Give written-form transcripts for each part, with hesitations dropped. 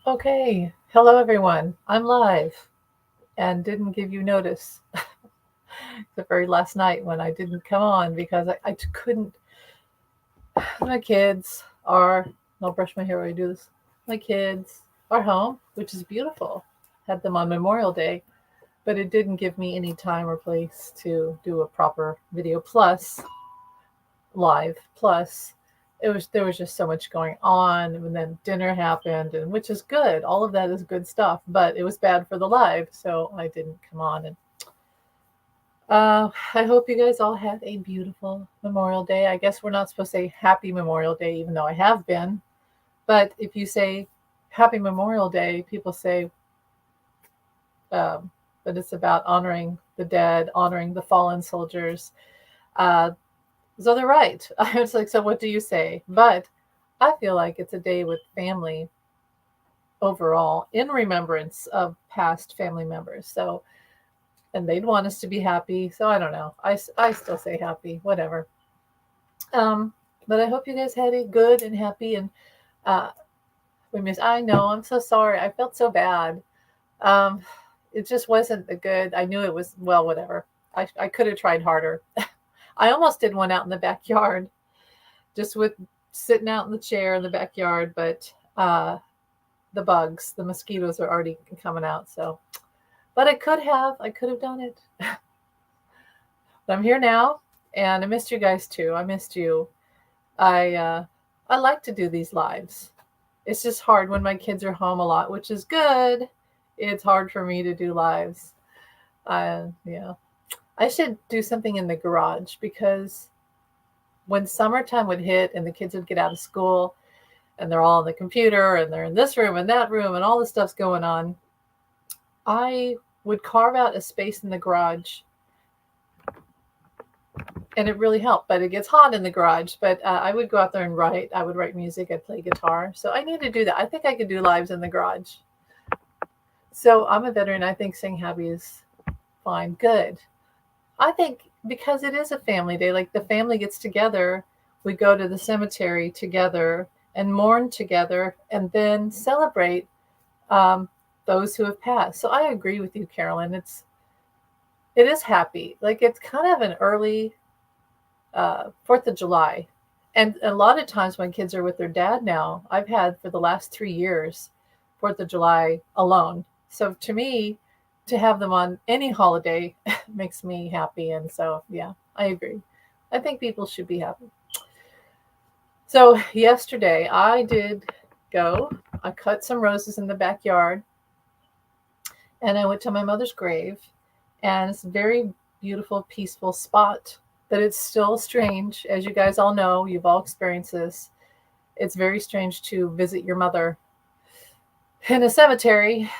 Okay, hello everyone. I'm live and didn't give you notice the very last night when I didn't come on because I couldn't. My kids are, I'll brush my hair while I do this. My kids are home, which is beautiful. Had them on Memorial Day, but it didn't give me any time or place to do a proper video plus live plus there was just so much going on, and then dinner happened, and which is good, all of that is good stuff, but it was bad for the live, so I didn't come on. And I hope you guys all had a beautiful Memorial Day. I guess we're not supposed to say happy Memorial Day, even though I have been, but if you say happy Memorial Day, people say um, that it's about honoring the dead, honoring the fallen soldiers. uh, So they're right. I was like, so what do you say? But I feel like it's a day with family overall in remembrance of past family members. So, and they'd want us to be happy. So I don't know. I still say happy, whatever. Um, but I hope you guys had a good and happy and uh, we miss. I know. I'm so sorry. I felt so bad. Um, it just wasn't a good. I knew it was well, whatever. I could have tried harder. I almost did one out in the backyard just with sitting out in the chair in the backyard, but the bugs, the mosquitoes are already coming out. So, but I could have done it. But I'm here now, and I missed you guys too. I missed you. I uh, I like to do these lives. It's just hard when my kids are home a lot, which is good. It's hard for me to do lives. Yeah, I should do something in the garage because when summertime would hit and the kids would get out of school, and they're all on the computer and they're in this room and that room and all this stuff's going on, I would carve out a space in the garage, and it really helped. But it gets hot in the garage. But I would go out there and write. I would write music. I'd play guitar. So I need to do that. I think I could do lives in the garage. So I'm a veteran. I think saying happy is fine. Good. I think because it is a family day, like the family gets together, we go to the cemetery together and mourn together and then celebrate um, those who have passed. So I agree with you, Carolyn. It is happy. Like it's kind of an early Fourth of July, and a lot of times when kids are with their dad now, I've had for the last 3 years Fourth of July alone. So to me, to have them on any holiday makes me happy, and so yeah, I agree. I think people should be happy. So yesterday I did go. I cut some roses in the backyard and I went to my mother's grave, and it's a very beautiful, peaceful spot. But it's still strange, as you guys all know, you've all experienced this. It's very strange to visit your mother in a cemetery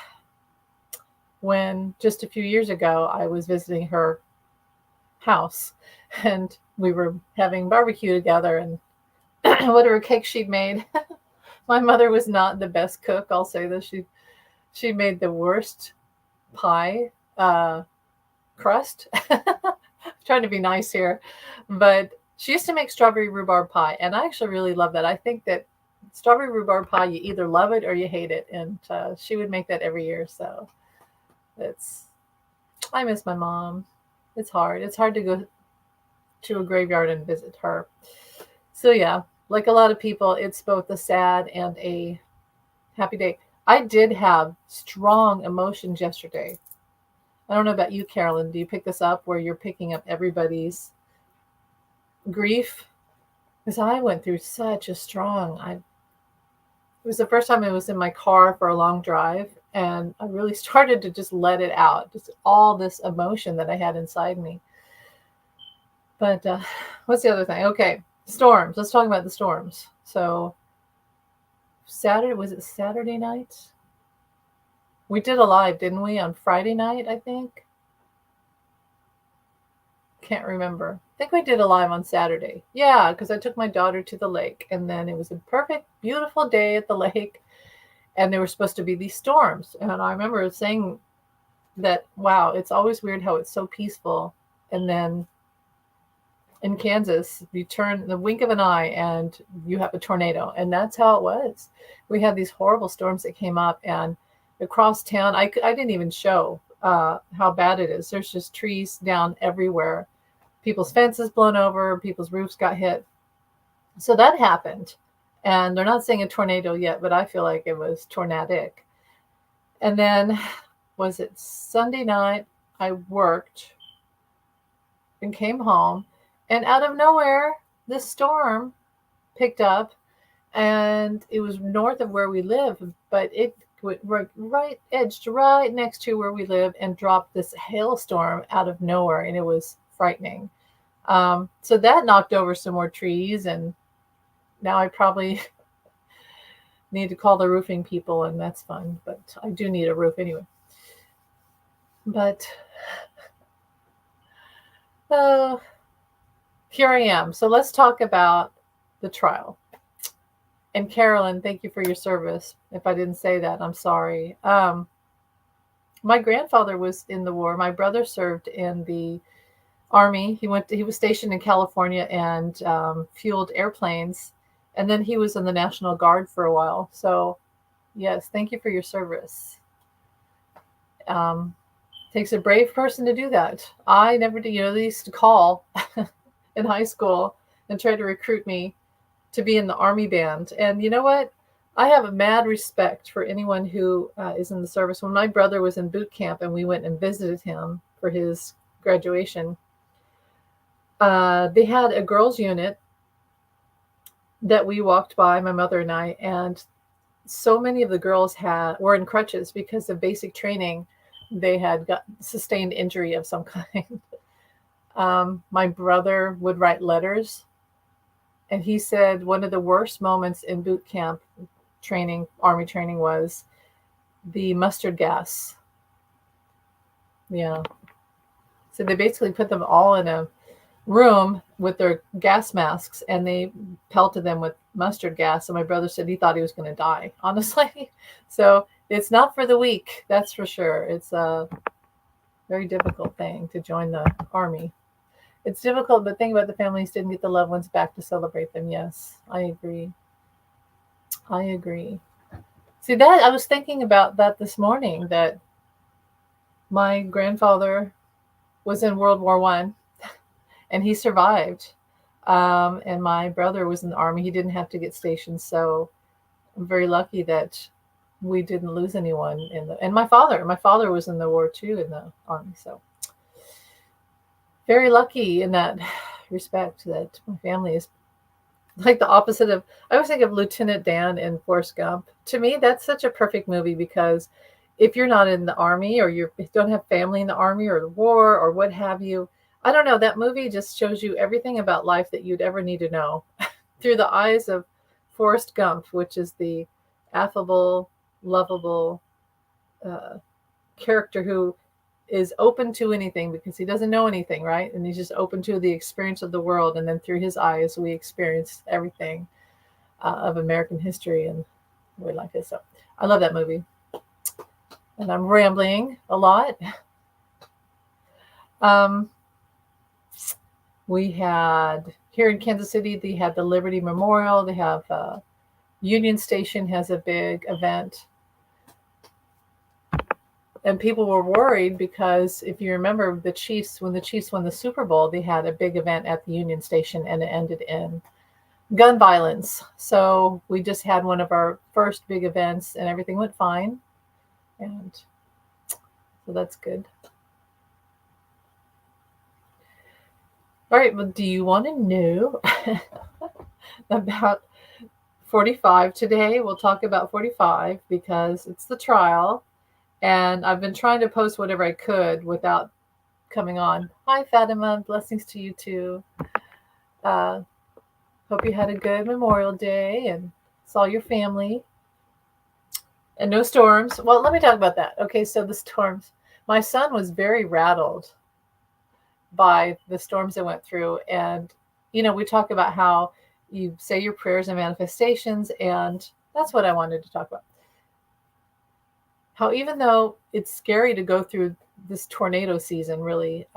when just a few years ago I was visiting her house and we were having barbecue together and whatever cake she'd made. My mother was not the best cook, I'll say this. She made the worst pie crust. Trying to be nice here, but she used to make strawberry rhubarb pie, and I actually really love that. I think that strawberry rhubarb pie, you either love it or you hate it, and she would make that every year. So it's I miss my mom. It's hard. It's hard to go to a graveyard and visit her. So yeah, like a lot of people, it's both a sad and a happy day. I did have strong emotions yesterday. I don't know about you, Carolyn. Do you pick this up where you're picking up everybody's grief? Because I went through such a strong. It was the first time I was in my car for a long drive, and I really started to just let it out, just all this emotion that I had inside me. But what's the other thing? Okay, storms. Let's talk about the storms. So Saturday, was it Saturday night? We did a live, didn't we, on Friday night? I think. Can't remember. I think we did a live on Saturday. Yeah, because I took my daughter to the lake, and then it was a perfect, beautiful day at the lake, and there were supposed to be these storms. And I remember saying that, wow, it's always weird how it's so peaceful, and then in Kansas, you turn the wink of an eye and you have a tornado. And that's how it was. We had these horrible storms that came up and across town. I didn't even show how bad it is. There's just trees down everywhere. People's fences blown over, people's roofs got hit. So that happened. And they're not saying a tornado yet, but I feel like it was tornadic. And then, was it Sunday night? I worked and came home, and out of nowhere, this storm picked up, and it was north of where we live, but it went edged right next to where we live and dropped this hailstorm out of nowhere, and it was frightening. So that knocked over some more trees, and now I probably need to call the roofing people, and that's fun, but I do need a roof anyway. But here I am. So let's talk about the trial. And Carolyn, thank you for your service. If I didn't say that, I'm sorry. My grandfather was in the war. My brother served in the Army. He was stationed in California and fueled airplanes. And then he was in the National Guard for a while. So yes, thank you for your service. Takes a brave person to do that. I never did. They used to call in high school and try to recruit me to be in the Army band. And you know what? I have a mad respect for anyone who is in the service. When my brother was in boot camp and we went and visited him for his graduation, they had a girls' unit that we walked by, my mother and I, and so many of the girls were in crutches because of basic training. They had got sustained injury of some kind. My brother would write letters, and he said one of the worst moments in boot camp training, Army training, was the mustard gas. Yeah. So they basically put them all in a room with their gas masks, and they pelted them with mustard gas. And my brother said he thought he was going to die, honestly. So it's not for the weak, that's for sure. It's a very difficult thing to join the Army. It's difficult, but think about the families didn't get the loved ones back to celebrate them. Yes, I agree. See, that I was thinking about that this morning, that my grandfather was in World War I and he survived. And my brother was in the Army. He didn't have to get stationed. So I'm very lucky that we didn't lose anyone and my father was in the war too, in the Army. So very lucky in that respect, that my family is like the opposite of, I always think of Lieutenant Dan in Forrest Gump. To me, that's such a perfect movie, because if you're not in the Army, or you don't have family in the Army or the war or what have you, I don't know, that movie just shows you everything about life that you'd ever need to know through the eyes of Forrest Gump, which is the affable, lovable character who is open to anything because he doesn't know anything, right? And he's just open to the experience of the world. And then through his eyes, we experience everything of American history and we like it. So I love that movie. And I'm rambling a lot. We had here in Kansas City, they had the Liberty Memorial. They have Union Station has a big event. And people were worried because if you remember when the Chiefs won the Super Bowl, they had a big event at the Union Station and it ended in gun violence. So we just had one of our first big events and everything went fine. And so that's good. All right, well, do you want to know about 45 today? We'll talk about 45 because it's the trial. And I've been trying to post whatever I could without coming on. Hi, Fatima. Blessings to you too. Hope you had a good Memorial Day and saw your family. And no storms. Well, let me talk about that. Okay, so the storms. My son was very rattled by the storms that went through. And, we talk about how you say your prayers and manifestations. And that's what I wanted to talk about. How even though it's scary to go through this tornado season, really,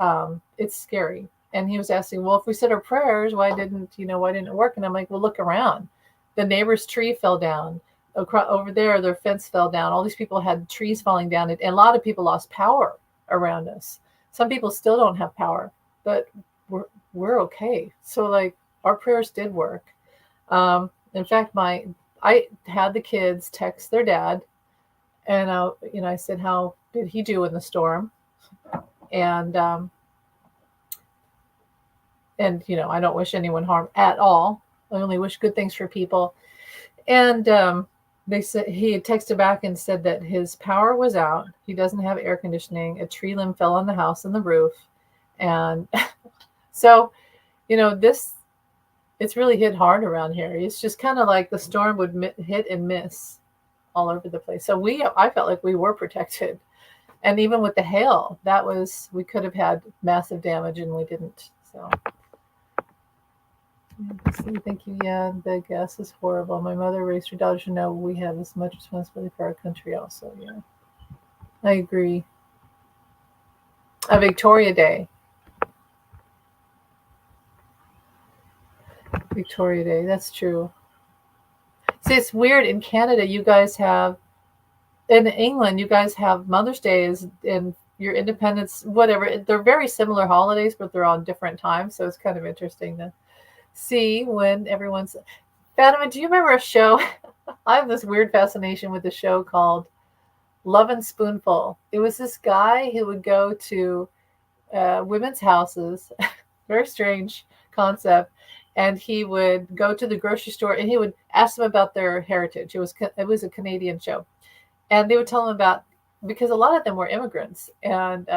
it's scary. And he was asking, well, if we said our prayers, why didn't it work? And I'm like, well, look around. The neighbor's tree fell down. Over there, their fence fell down. All these people had trees falling down, and a lot of people lost power around us. Some people still don't have power, but we're okay. So like our prayers did work. In fact, I had the kids text their dad, and I said, how did he do in the storm? And I don't wish anyone harm at all. I only wish good things for people. And they said he had texted back and said that his power was out. He doesn't have air conditioning. A tree limb fell on the house and the roof. And so, it's really hit hard around here. It's just kind of like the storm would hit and miss all over the place. So I felt like we were protected. And even with the hail, we could have had massive damage and we didn't. So thank you. Yeah, the gas is horrible. My mother raised her daughters to know we have as much responsibility for our country also. Yeah, I agree. A Victoria Day. Victoria Day, that's true. See, it's weird. In Canada, you guys have, in England, you guys have Mother's Day and your Independence, whatever. They're very similar holidays, but they're on different times. So it's kind of interesting to see when everyone's. Fatima, do you remember a show? I have this weird fascination with a show called Love & Spoonful. It was this guy who would go to women's houses. Very strange concept. And he would go to the grocery store and he would ask them about their heritage. It was a Canadian show. And they would tell them about, because a lot of them were immigrants. And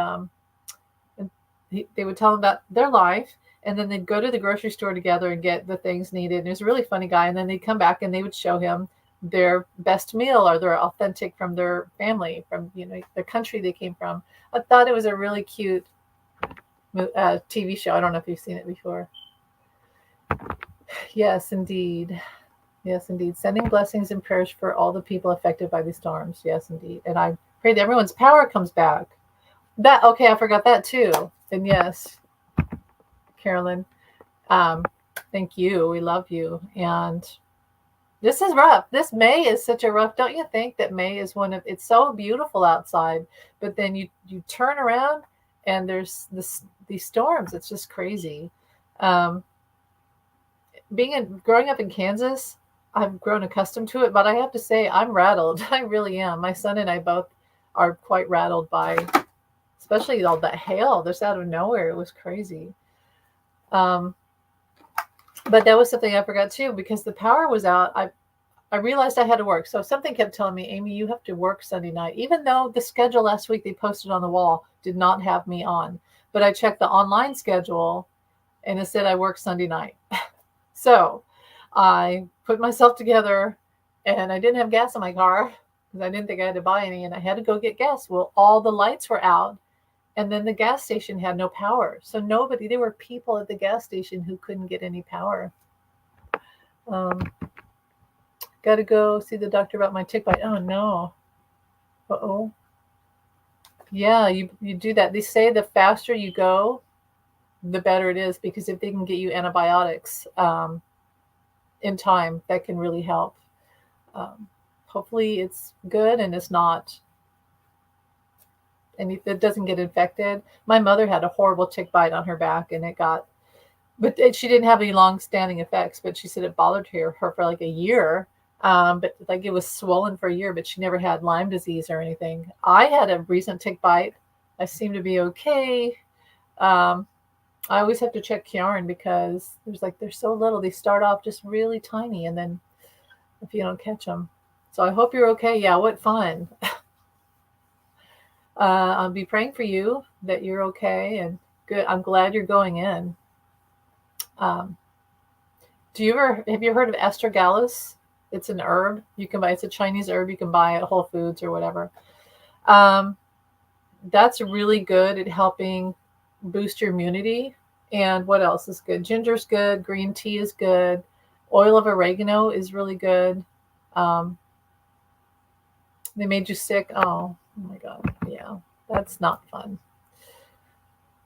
they would tell them about their life. And then they'd go to the grocery store together and get the things needed. And he was a really funny guy. And then they'd come back and they would show him their best meal or their authentic from their family, from the country they came from. I thought it was a really cute TV show. I don't know if you've seen it before. Yes, indeed. Yes, indeed. Sending blessings and prayers for all the people affected by these storms. Yes, indeed. And I pray that everyone's power comes back. Okay, I forgot that too. And yes, Carolyn, thank you. We love you. And this is rough. This May is such a rough. Don't you think that May is it's so beautiful outside, but then you turn around and there's these storms. It's just crazy. Growing up in Kansas, I've grown accustomed to it, but I have to say I'm rattled. I really am. My son and I both are quite rattled by, especially all that hail. This out of nowhere. It was crazy. But that was something I forgot too, because the power was out. I realized I had to work. So something kept telling me, Amy, you have to work Sunday night, even though the schedule last week they posted on the wall did not have me on. But I checked the online schedule and it said I work Sunday night. So I put myself together and I didn't have gas in my car because I didn't think I had to buy any, and I had to go get gas. Well, all the lights were out and then the gas station had no power. So there were people at the gas station who couldn't get any power. Got to go see the doctor about my tick bite. Oh no. Uh-oh. Yeah, you do that. They say the faster you go, the better it is, because if they can get you antibiotics in time, that can really help. Hopefully it's good and it's not, and it doesn't get infected. My mother had a horrible tick bite on her back and she didn't have any long-standing effects, but she said it bothered her for like a year. But like it was swollen for a year, but she never had Lyme disease or anything. I had a recent tick bite. I seem to be okay. I always have to check Kiaran because they're so little. They start off just really tiny, and then if you don't catch them. So I hope you're okay. Yeah, what fun. I'll be praying for you that you're okay and good. I'm glad you're going in. Have you heard of astragalus? It's an herb you can buy. It's a Chinese herb you can buy at Whole Foods or whatever. That's really good at helping boost your immunity. And what else is good? Ginger's good. Green tea is good. Oil of oregano is really good. They made you sick. Oh my God. Yeah, that's not fun.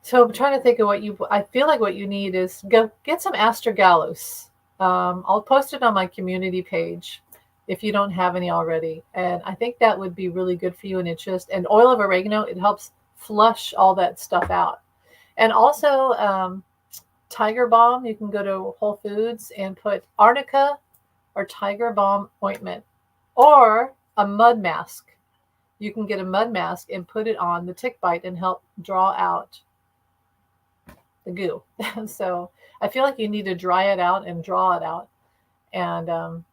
So I'm trying to think of I feel like what you need is go get some astragalus. I'll post it on my community page if you don't have any already. And I think that would be really good for you. And and oil of oregano, it helps flush all that stuff out. And also, Tiger Balm, you can go to Whole Foods and put arnica or Tiger Balm ointment or a mud mask. You can get a mud mask and put it on the tick bite and help draw out the goo. So I feel like you need to dry it out and draw it out. And I'll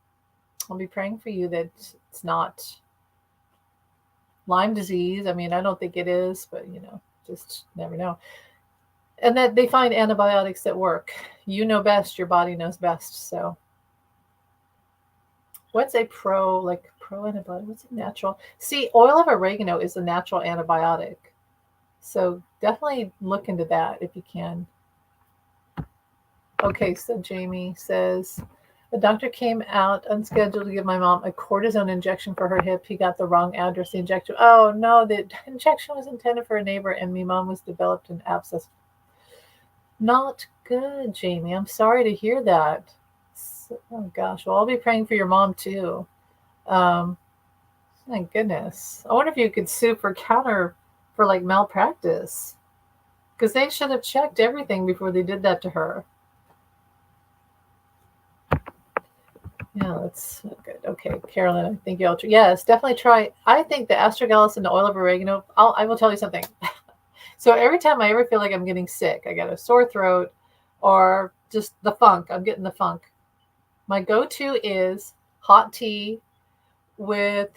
be praying for you that it's not Lyme disease. I mean, I don't think it is, but just never know. And that they find antibiotics that work. You know best, your body knows best. So what's a pro antibiotic? What's a natural? See, oil of oregano is a natural antibiotic. So definitely look into that if you can. Okay, so Jamie says, the doctor came out unscheduled to give my mom a cortisone injection for her hip. He got the wrong address. The injection, oh no, the injection was intended for a neighbor and my mom was developed an abscess. Not good, Jamie. I'm sorry to hear that. Oh gosh, well, I'll be praying for your mom too. Um, my goodness. I wonder if you could sue for like malpractice. Because they should have checked everything before they did that to her. Yeah, that's good. Okay, Carolyn, I think you'll yes, definitely try. I think the astragalus and the oil of oregano. I will tell you something. So every time I ever feel like I'm getting sick, I got a sore throat, or just the funk. I'm getting the funk. My go-to is hot tea with.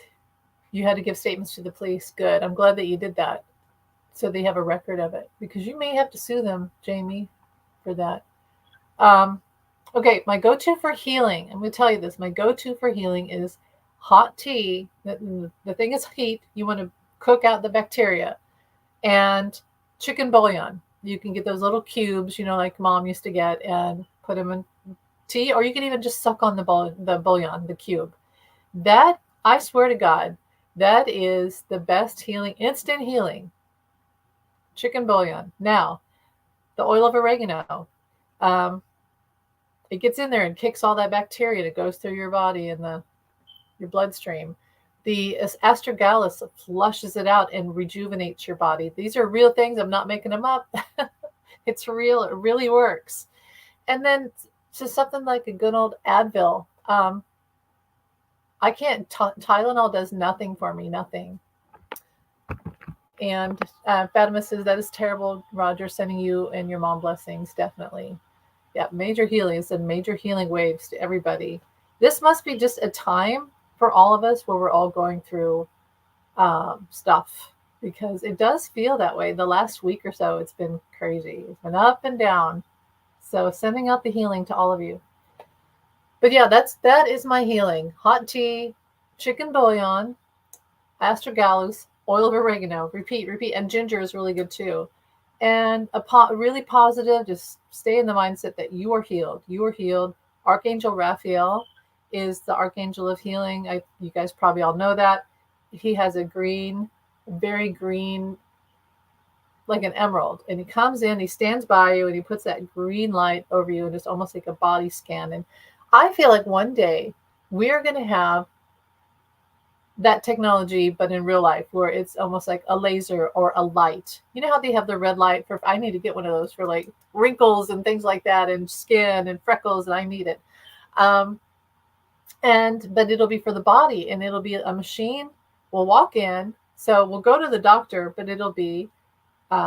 You had to give statements to the police. Good. I'm glad that you did that, so they have a record of it because you may have to sue them, Jamie, for that. Um, Okay, my go-to for healing, I'm going to tell you this. My go-to for healing is hot tea. The thing is heat. You want to cook out the bacteria. And chicken bouillon. You can get those little cubes, like mom used to get, and put them in tea. Or you can even just suck on the bouillon, the cube. That, I swear to God, that is the best healing, instant healing. Chicken bouillon. Now, the oil of oregano. Um, it gets in there and kicks all that bacteria that goes through your body and your bloodstream. The astragalus flushes it out and rejuvenates your body. These are real things. I'm not making them up. It's real. It really works. And then just something like a good old Advil. I can't. Tylenol does nothing for me. Nothing. And Fatima says that is terrible. Roger, sending you and your mom blessings. Definitely. Yeah, major healings and major healing waves to everybody. This must be just a time for all of us where we're all going through stuff because it does feel that way. The last week or so, it's been crazy. It's been up and down. So sending out the healing to all of you. But yeah, that is my healing. Hot tea, chicken bouillon, astragalus, oil of oregano. Repeat, repeat, and ginger is really good too. And really positive. Just stay in the mindset that you are healed. You are healed. Archangel Raphael is the archangel of healing. You guys probably all know that. He has a green, very green, like an emerald. And he comes in, he stands by you, and he puts that green light over you, and it's almost like a body scan. And I feel like one day we're going to have that technology, but in real life, where it's almost like a laser or a light. You know how they have the red light for, I need to get one of those for like wrinkles and things like that, and skin and freckles, and I need it. But it'll be for the body, and it'll be a machine. We'll walk in, so we'll go to the doctor, but it'll be,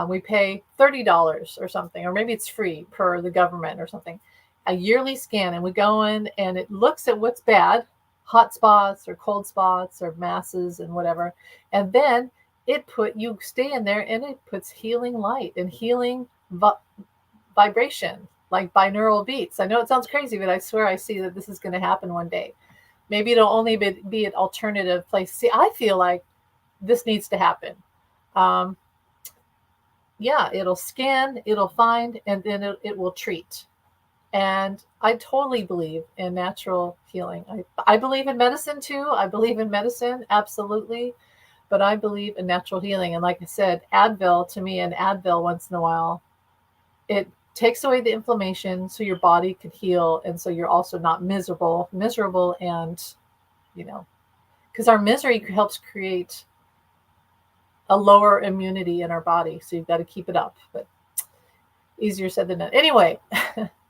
we pay $30 or something, or maybe it's free per the government or something, a yearly scan, and we go in and it looks at what's bad, hot spots or cold spots or masses and whatever. And then you stay in there and it puts healing light and healing vibration, like binaural beats. I know it sounds crazy, but I swear I see that this is going to happen one day. Maybe it'll only be an alternative place. See, I feel like this needs to happen. Yeah, it'll scan, it'll find, and then it will treat. And I totally believe in natural healing. I believe in medicine too. I believe in medicine, absolutely. But I believe in natural healing. And like I said, Advil to me, an Advil once in a while It takes away the inflammation so your body can heal, and so you're also not miserable, and you know, because our misery helps create a lower immunity in our body. So you've got to keep it up, but easier said than done. Anyway,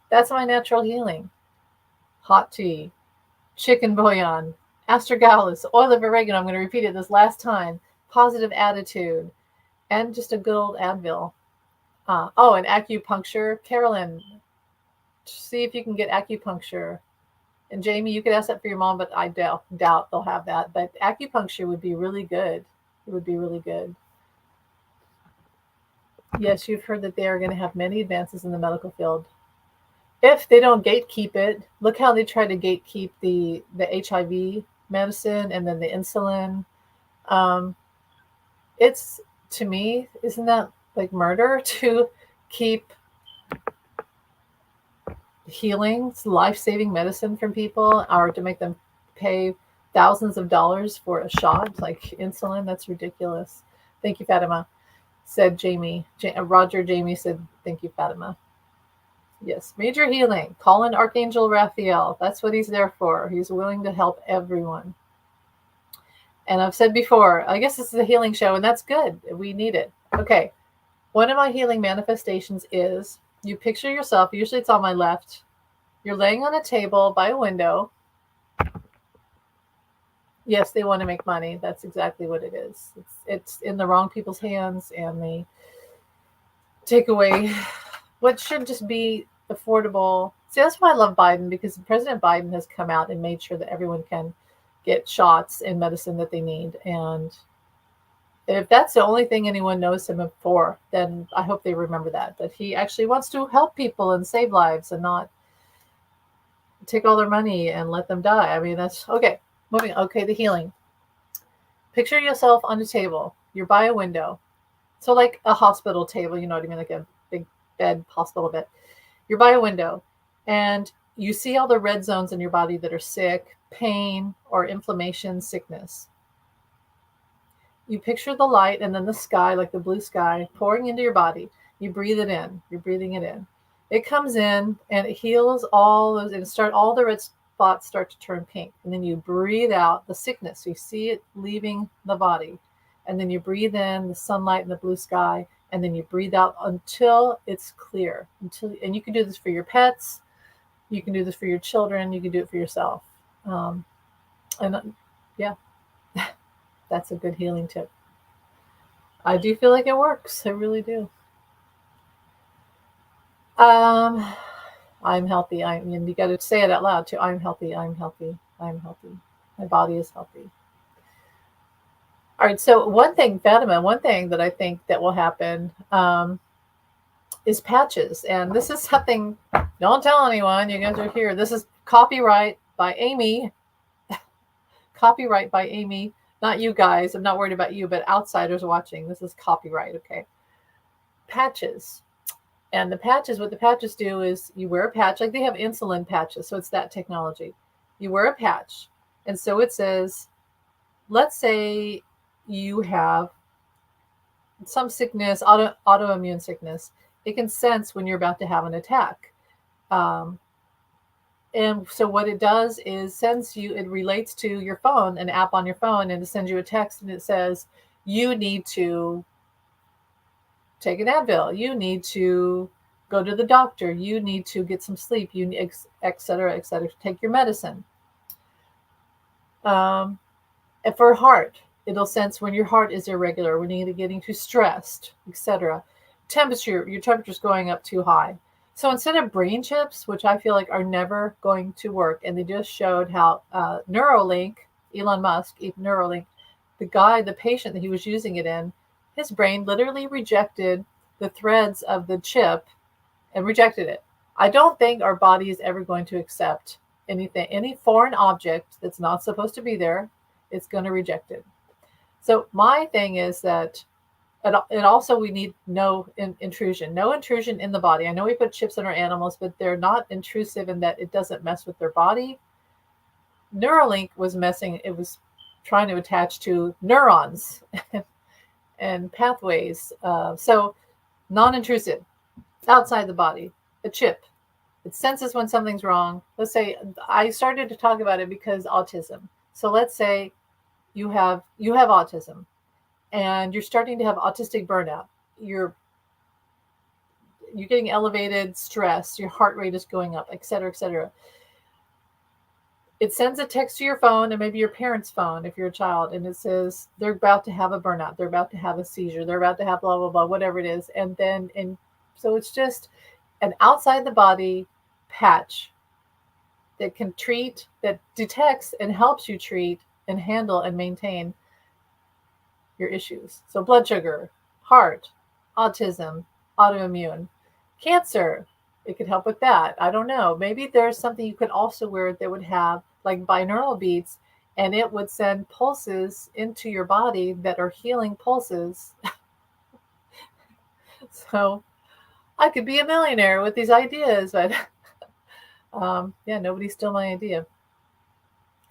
that's my natural healing. Hot tea, chicken bouillon, astragalus, oil of oregano. I'm going to repeat it this last time. Positive attitude, and just a good old Advil. And acupuncture. Carolyn, see if you can get acupuncture. And Jamie, you could ask that for your mom, but I doubt they'll have that. But acupuncture would be really good. It would be really good. Yes, you've heard that they are going to have many advances in the medical field. If they don't gatekeep it, look how they try to gatekeep the HIV medicine and then the insulin. It's, to me, isn't that like murder to keep healing, life-saving medicine from people, or to make them pay thousands of dollars for a shot like insulin? That's ridiculous. Thank you, Fatima, said Jamie. Roger Jamie said, thank you, Fatima. Yes, major healing. Call in Archangel Raphael. That's what he's there for. He's willing to help everyone. And I've said before, I guess this is a healing show, and that's good. We need it. Okay. One of my healing manifestations is you picture yourself, usually it's on my left, you're laying on a table by a window. Yes, they want to make money. That's exactly what it is. It's in the wrong people's hands, and they take away what should just be affordable. See, that's why I love Biden, because President Biden has come out and made sure that everyone can get shots and medicine that they need. And if that's the only thing anyone knows him for, then I hope they remember that he actually wants to help people and save lives and not take all their money and let them die. I mean, that's okay. Moving. Okay, the healing. Picture yourself on a table. You're by a window. So like a hospital table, you know what I mean? Like a big bed, hospital bed. You're by a window and you see all the red zones in your body that are sick, pain, or inflammation, sickness. You picture the light and then the sky, like the blue sky, pouring into your body. You breathe it in. You're breathing it in. It comes in and it heals all those, and all the red spots start to turn pink. And then you breathe out the sickness. You see it leaving the body. And then you breathe in the sunlight and the blue sky. And then you breathe out until it's clear. And you can do this for your pets. You can do this for your children. You can do it for yourself. Yeah. That's a good healing tip. I do feel like it works. I really do. I'm healthy. You got to say it out loud too. I'm healthy. I'm healthy. I'm healthy. My body is healthy. All right. So one thing that I think that will happen is patches. And this is something, don't tell anyone. You guys are here. This is copyright by Amy. Copyright by Amy. Not you guys. I'm not worried about you, but outsiders watching. This is copyright, okay? Patches. And what the patches do is you wear a patch, like they have insulin patches, so it's that technology. You wear a patch, and so it says, let's say you have some sickness, autoimmune sickness. It can sense when you're about to have an attack. And so what it does is it relates to your phone, an app on your phone, and it sends you a text and it says, you need to take an Advil. You need to go to the doctor. You need to get some sleep. You need, et cetera, take your medicine. And for heart, it'll sense when your heart is irregular, when you're getting too stressed, etc. Your temperature's going up too high. So instead of brain chips, which I feel like are never going to work, and they just showed how Neuralink, Elon Musk, Neuralink, the patient that he was using it in, his brain literally rejected the threads of the chip and rejected it. I don't think our body is ever going to accept any foreign object that's not supposed to be there. It's going to reject it. So my thing is that, and also we need no intrusion in the body. I know we put chips in our animals, but they're not intrusive in that it doesn't mess with their body. Neuralink was trying to attach to neurons and pathways. So non-intrusive. outside the body, a chip. It senses when something's wrong. Let's say I started to talk about it because autism. So let's say you have autism and you're starting to have autistic burnout. You're you're getting elevated stress, your heart rate is going up, et cetera, et cetera. It sends a text to your phone and maybe your parents' phone if you're a child, and it says they're about to have a burnout, they're about to have a seizure, they're about to have blah blah blah, whatever it is, and so it's just an outside the body patch that can treat, that detects and helps you treat and handle and maintain your issues. So blood sugar, heart, autism, autoimmune, cancer. It could help with that. I don't know. Maybe there's something you could also wear that would have like binaural beats and it would send pulses into your body that are healing pulses. So I could be a millionaire with these ideas, but yeah, nobody stole my idea.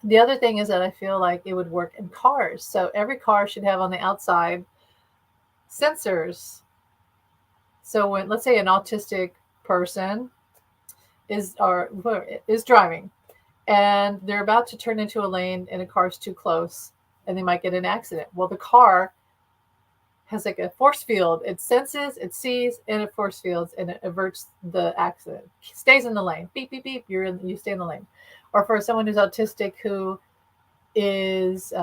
The other thing is that I feel like it would work in cars. So every car should have on the outside sensors. So when, let's say, an autistic person is driving and they're about to turn into a lane and a car's too close and they might get in an accident. Well, the car has like a force field. It senses, it sees, and it force fields and it averts the accident. Stays in the lane. Beep beep beep. You stay in the lane. Or for someone who's autistic who is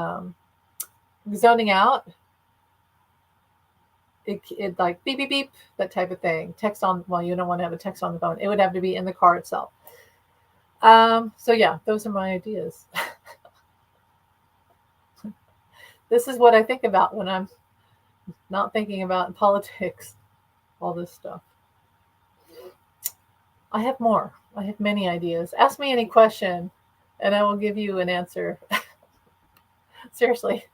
zoning out, it like beep beep beep, that type of thing. Text on, well, you don't want to have a text on the phone. It would have to be in the car itself. So yeah, those are my ideas. This is what I think about when I'm not thinking about politics, all this stuff. I have more. I have many ideas. Ask me any question and I will give you an answer. Seriously.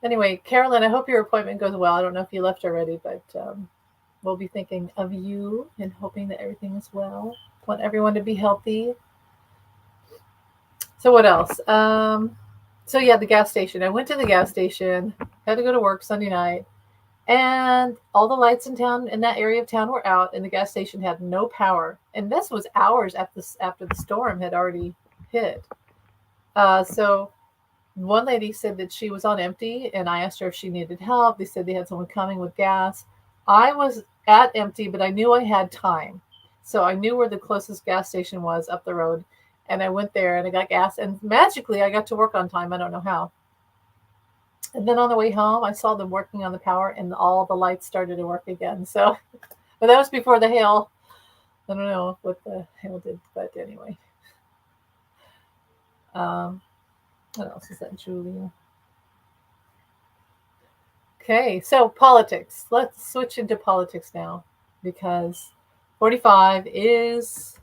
Anyway, Carolyn, I hope your appointment goes well. I don't know if you left already, but we'll be thinking of you and hoping that everything is well. Want everyone to be healthy. So what else? So yeah, the gas station. I went to the gas station, had to go to work Sunday night, and all the lights in town, in that area of town, were out, and the gas station had no power. And this was hours after the storm had already hit. So one lady said that she was on empty, and I asked her if she needed help. They said they had someone coming with gas. I was at empty, but I knew I had time. So I knew where the closest gas station was up the road. And I went there and I got gas. And magically, I got to work on time. I don't know how. And then on the way home, I saw them working on the power and all the lights started to work again. So, but that was before the hail. I don't know what the hail did, but anyway. What else is that, Julia? Okay, so politics. Let's switch into politics now because 45 is,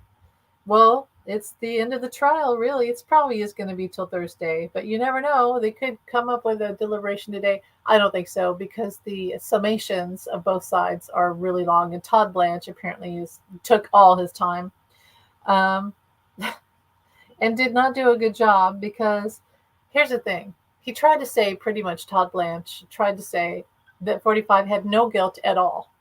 well, it's the end of the trial, really. It's probably is going to be till Thursday, but you never know. They could come up with a deliberation today. I don't think so because the summations of both sides are really long, and Todd Blanche apparently took all his time um, and did not do a good job because here's the thing. He tried to say, pretty much Todd Blanche tried to say that 45 had no guilt at all,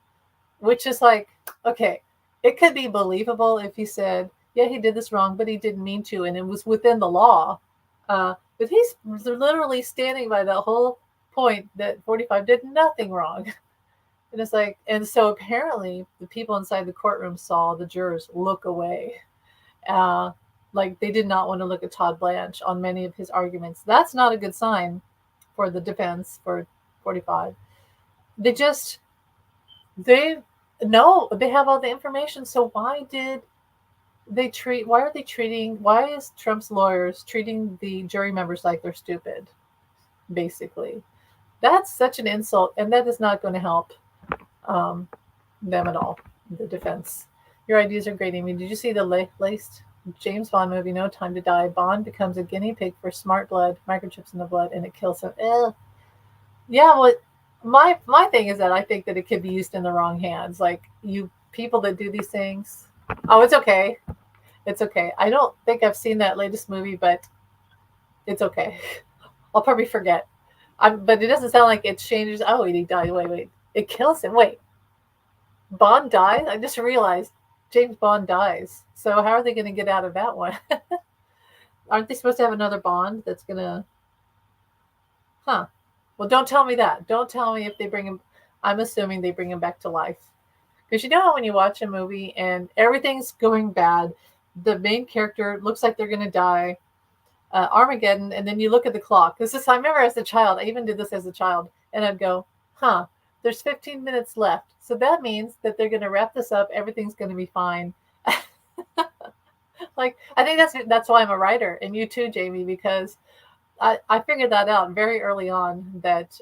which is like, okay, it could be believable if he said, yeah, he did this wrong, but he didn't mean to, and it was within the law. But he's literally standing by the whole point that 45 did nothing wrong. And it's like, and so apparently the people inside the courtroom saw the jurors look away. Like they did not want to look at Todd Blanche on many of his arguments. That's not a good sign for the defense for 45. They know they have all the information. So why is Trump's lawyers treating the jury members like they're stupid? Basically, that's such an insult, and that is not going to help them at all. The defense. Your ideas are great, Amy. Did you see the latest James Bond movie, No Time to Die? Bond becomes a guinea pig for smart blood, microchips in the blood, and it kills him. Yeah, well, my thing is that I think that it could be used in the wrong hands. Like you people that do these things. Oh, it's okay. It's okay. I don't think I've seen that latest movie, but it's okay. I'll probably forget. But it doesn't sound like it changes. Oh, he died. Wait. It kills him. Wait. Bond dies? I just realized James Bond dies. So how are they going to get out of that one? Aren't they supposed to have another Bond that's going to. Huh. Well, don't tell me that. Don't tell me if they bring him. I'm assuming they bring him back to life. Because you know how when you watch a movie and everything's going bad, the main character looks like they're going to die, Armageddon, and then you look at the clock. This is, I remember as a child, I even did this as a child, and I'd go, huh, there's 15 minutes left. So that means that they're going to wrap this up. Everything's going to be fine. Like, I think that's why I'm a writer, and you too, Jamie, because I figured that out very early on that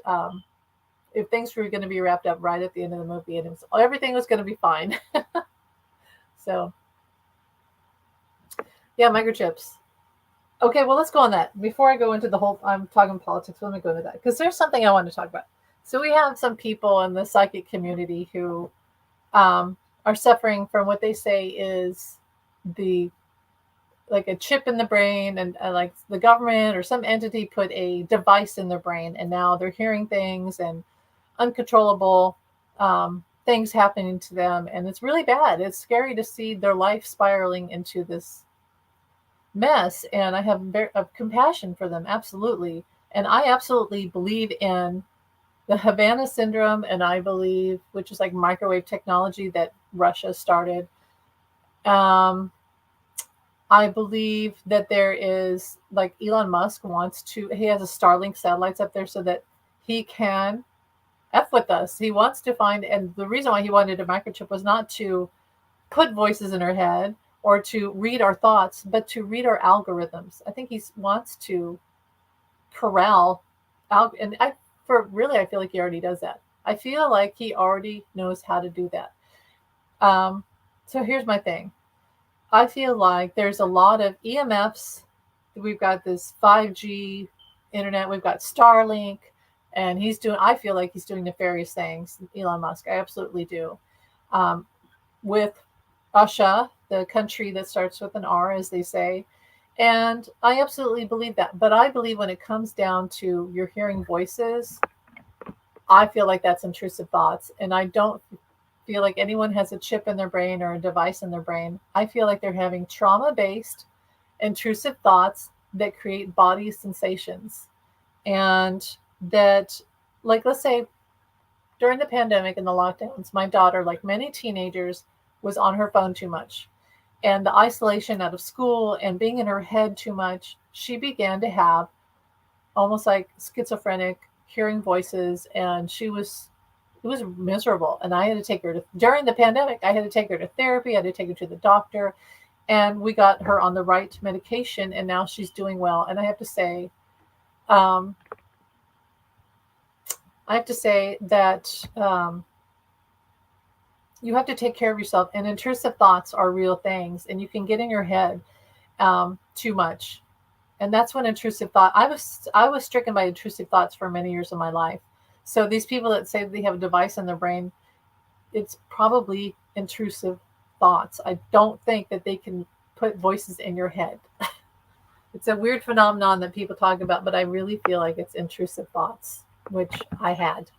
if things were going to be wrapped up right at the end of the movie, and everything was going to be fine. So, yeah, microchips. Okay, well, let's go on that. Before I go into the whole, I'm talking politics, let me go into that. Because there's something I want to talk about. So we have some people in the psychic community who are suffering from what they say is the like a chip in the brain, and like the government or some entity put a device in their brain, and now they're hearing things and uncontrollable things happening to them, and it's really bad. It's scary to see their life spiraling into this mess, and I have compassion for them, absolutely. And I absolutely believe in the Havana syndrome, and I believe, which is like microwave technology that Russia started. Um, I believe that there is, like, Elon Musk wants to, he has a Starlink satellites up there so that he can F with us. He wants to find, and the reason why he wanted a microchip was not to put voices in our head or to read our thoughts, but to read our algorithms. I think he wants to corral and I feel like he already does that. I feel like he already knows how to do that. So here's my thing. I feel like there's a lot of EMFs. We've got this 5G internet. We've got Starlink, and I feel like he's doing nefarious things, Elon Musk. I absolutely do. Um, with Russia, the country that starts with an R, as they say. And I absolutely believe that. But I believe when it comes down to you're hearing voices, I feel like that's intrusive thoughts. And I don't feel like anyone has a chip in their brain or a device in their brain. I feel like they're having trauma based intrusive thoughts that create body sensations. And that, like, let's say during the pandemic and the lockdowns, my daughter, like many teenagers, was on her phone too much. And the isolation out of school and being in her head too much, she began to have almost like schizophrenic hearing voices, and it was miserable. And I had to take her to, during the pandemic, I had to take her to therapy, I had to take her to the doctor, and we got her on the right medication, and now she's doing well. And um, I have to say that you have to take care of yourself, and intrusive thoughts are real things, and you can get in your head too much. And that's when intrusive thought, I was stricken by intrusive thoughts for many years of my life. So these people that say they have a device in their brain, it's probably intrusive thoughts. I don't think that they can put voices in your head. It's a weird phenomenon that people talk about, but I really feel like it's intrusive thoughts, which I've had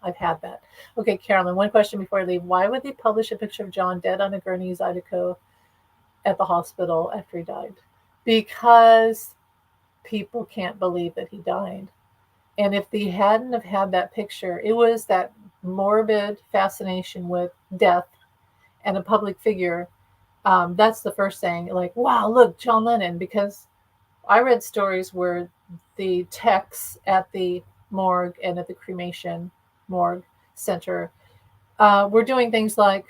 that. Okay, Carolyn, one question before I leave. Why would they publish a picture of John dead on a gurney, Zydeco, at the hospital after he died? Because people can't believe that he died. And if they hadn't have had that picture, it was that morbid fascination with death and a public figure. That's the first thing. Like, wow, look, John Lennon. Because I read stories where the techs at the morgue and at the cremation morgue center were doing things like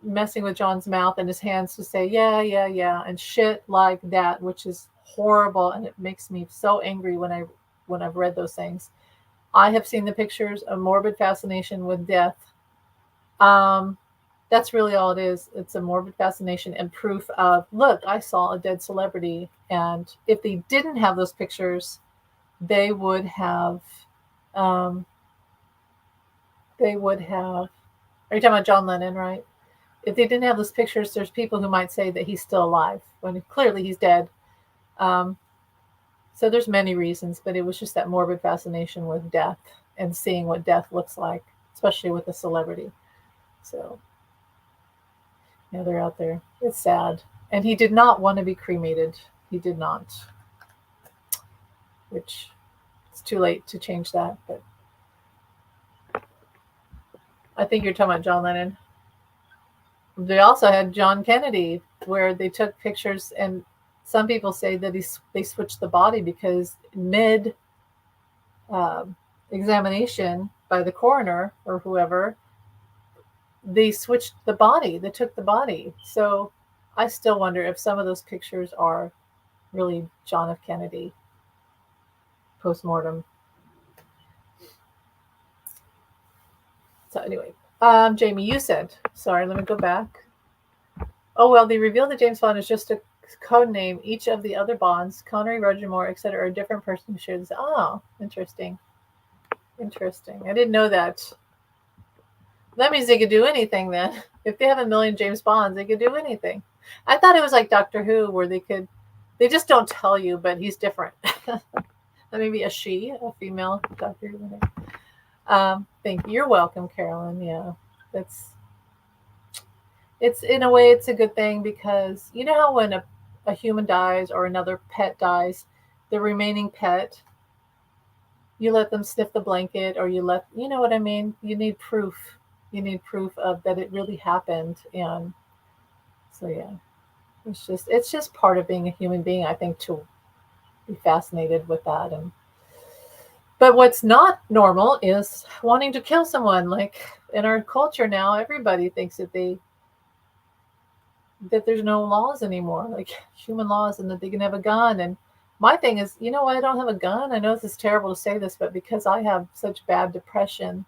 messing with John's mouth and his hands to say, yeah, yeah, yeah, and shit like that, which is horrible. And it makes me so angry when I've read those things. I have seen the pictures, a morbid fascination with death. Um, that's really all it is. It's a morbid fascination and proof of, look, I saw a dead celebrity. And if they didn't have those pictures, they would have, um, they would have, are you talking about John Lennon, right? If they didn't have those pictures, there's people who might say that he's still alive when clearly he's dead. Um, so there's many reasons, but it was just that morbid fascination with death and seeing what death looks like, especially with a celebrity. So Yeah, they're out there. It's sad. And he did not want to be cremated. He did not, which it's too late to change that. But I think you're talking about John Lennon. They also had John Kennedy, where they took pictures, and some people say that they switched the body because mid um, examination by the coroner or whoever, they switched the body. They took the body. So I still wonder if some of those pictures are really John F. Kennedy post mortem. So anyway, Jamie, you said, sorry, let me go back. Oh, well, they revealed that James Bond is just a code name. Each of the other Bonds, Connery, Roger Moore, etc., are a different person who shares this. Oh, interesting. Interesting. I didn't know that. That means they could do anything then. If they have a million James Bonds, they could do anything. I thought it was like Doctor Who, where they just don't tell you, but he's different. Maybe a female Doctor Who. Thank you. You're welcome, Carolyn. Yeah, it's in a way it's a good thing, because you know how when a human dies or another pet dies, the remaining pet, you let them sniff the blanket, or you know what I mean? You need proof. You need proof of that it really happened. And so yeah, it's just part of being a human being, I think, to be fascinated with that. But what's not normal is wanting to kill someone. Like in our culture now, everybody thinks that there's no laws anymore, like human laws, and that they can have a gun. And my thing is, you know why I don't have a gun? I know this is terrible to say this, but because I have such bad depression,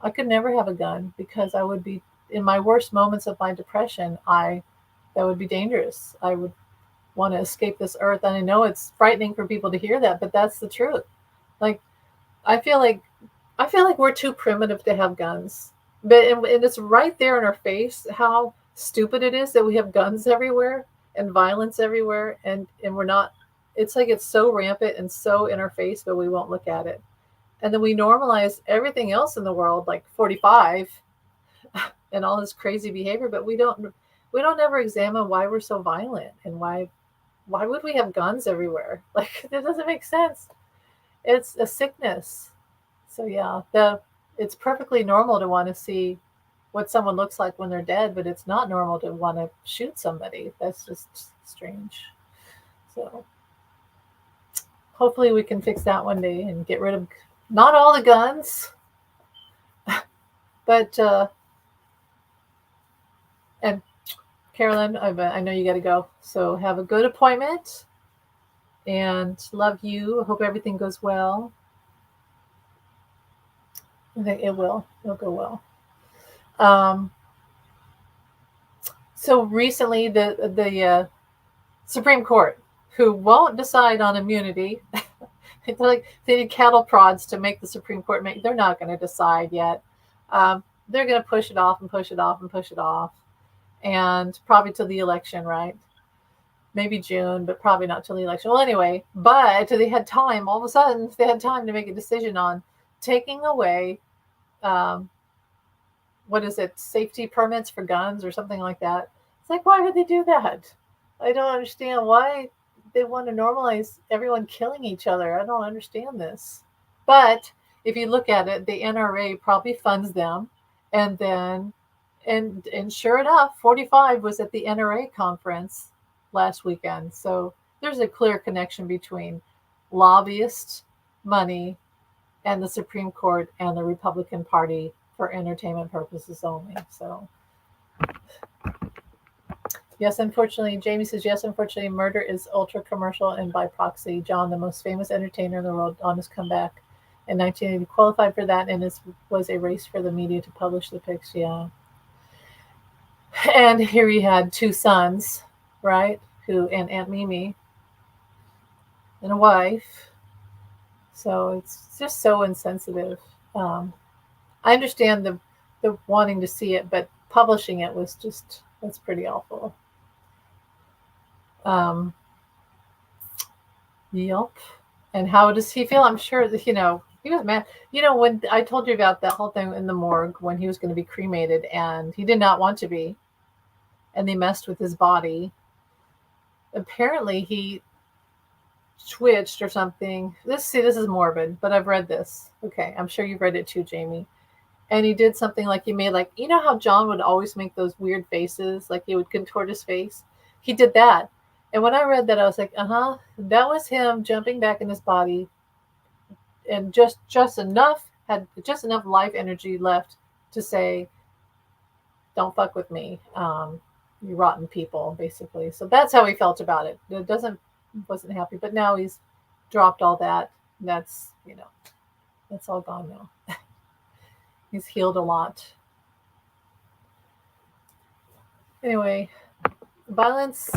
I could never have a gun, because I would be in my worst moments of my depression. That would be dangerous. I would want to escape this earth. And I know it's frightening for people to hear that, but that's the truth. Like I feel like we're too primitive to have guns. But and it's right there in our face how stupid it is that we have guns everywhere and violence everywhere, and we're not. It's like it's so rampant and so in our face, but we won't look at it. And then we normalize everything else in the world, like 45 and all this crazy behavior, but we don't ever examine why we're so violent, and why would we have guns everywhere? Like that doesn't make sense. It's a sickness. So yeah, it's perfectly normal to want to see what someone looks like when they're dead, but it's not normal to want to shoot somebody. That's just strange. So hopefully we can fix that one day and get rid of not all the guns, but and Carolyn, I know you got to go. So have a good appointment, and love you. Hope everything goes well. I think it will. It'll go well. So recently, the Supreme Court, who won't decide on immunity, they need cattle prods to make the Supreme Court make. They're not going to decide yet. They're going to push it off and push it off and push it off, and probably till the election, right? Maybe June, but probably not till the election. Well, anyway, but they had time. All of a sudden, they had time to make a decision on taking away. What is it, safety permits for guns or something like that. It's like, why would they do that? I don't understand why they want to normalize everyone killing each other. I don't understand this. But if you look at it, the NRA probably funds them. And then, and sure enough, 45 was at the NRA conference last weekend. So there's a clear connection between lobbyist money and the Supreme Court and the Republican Party for entertainment purposes only. So yes, unfortunately, Jamie says, yes, unfortunately, murder is ultra commercial and by proxy. John, the most famous entertainer in the world, on his comeback in 1980, qualified for that, and this was a race for the media to publish the pics. Yeah. And here he had two sons, right? And Aunt Mimi and a wife. So it's just so insensitive. I understand the wanting to see it, but publishing it was that's pretty awful. Yep. And how does he feel? I'm sure that, he was mad. When I told you about that whole thing in the morgue when he was going to be cremated and he did not want to be, and they messed with his body. Apparently he twitched or something. This is morbid, but I've read this. Okay, I'm sure you've read it too, Jamie. And he did something like he made, like, you know how John would always make those weird faces, like he would contort his face. He did that, and when I read that, I was like, that was him jumping back in his body, and just enough had just enough life energy left to say, "Don't fuck with me, you rotten people," basically. So that's how he felt about it. It doesn't wasn't happy, but now he's dropped all that. That's that's all gone now. He's healed a lot. Anyway, violence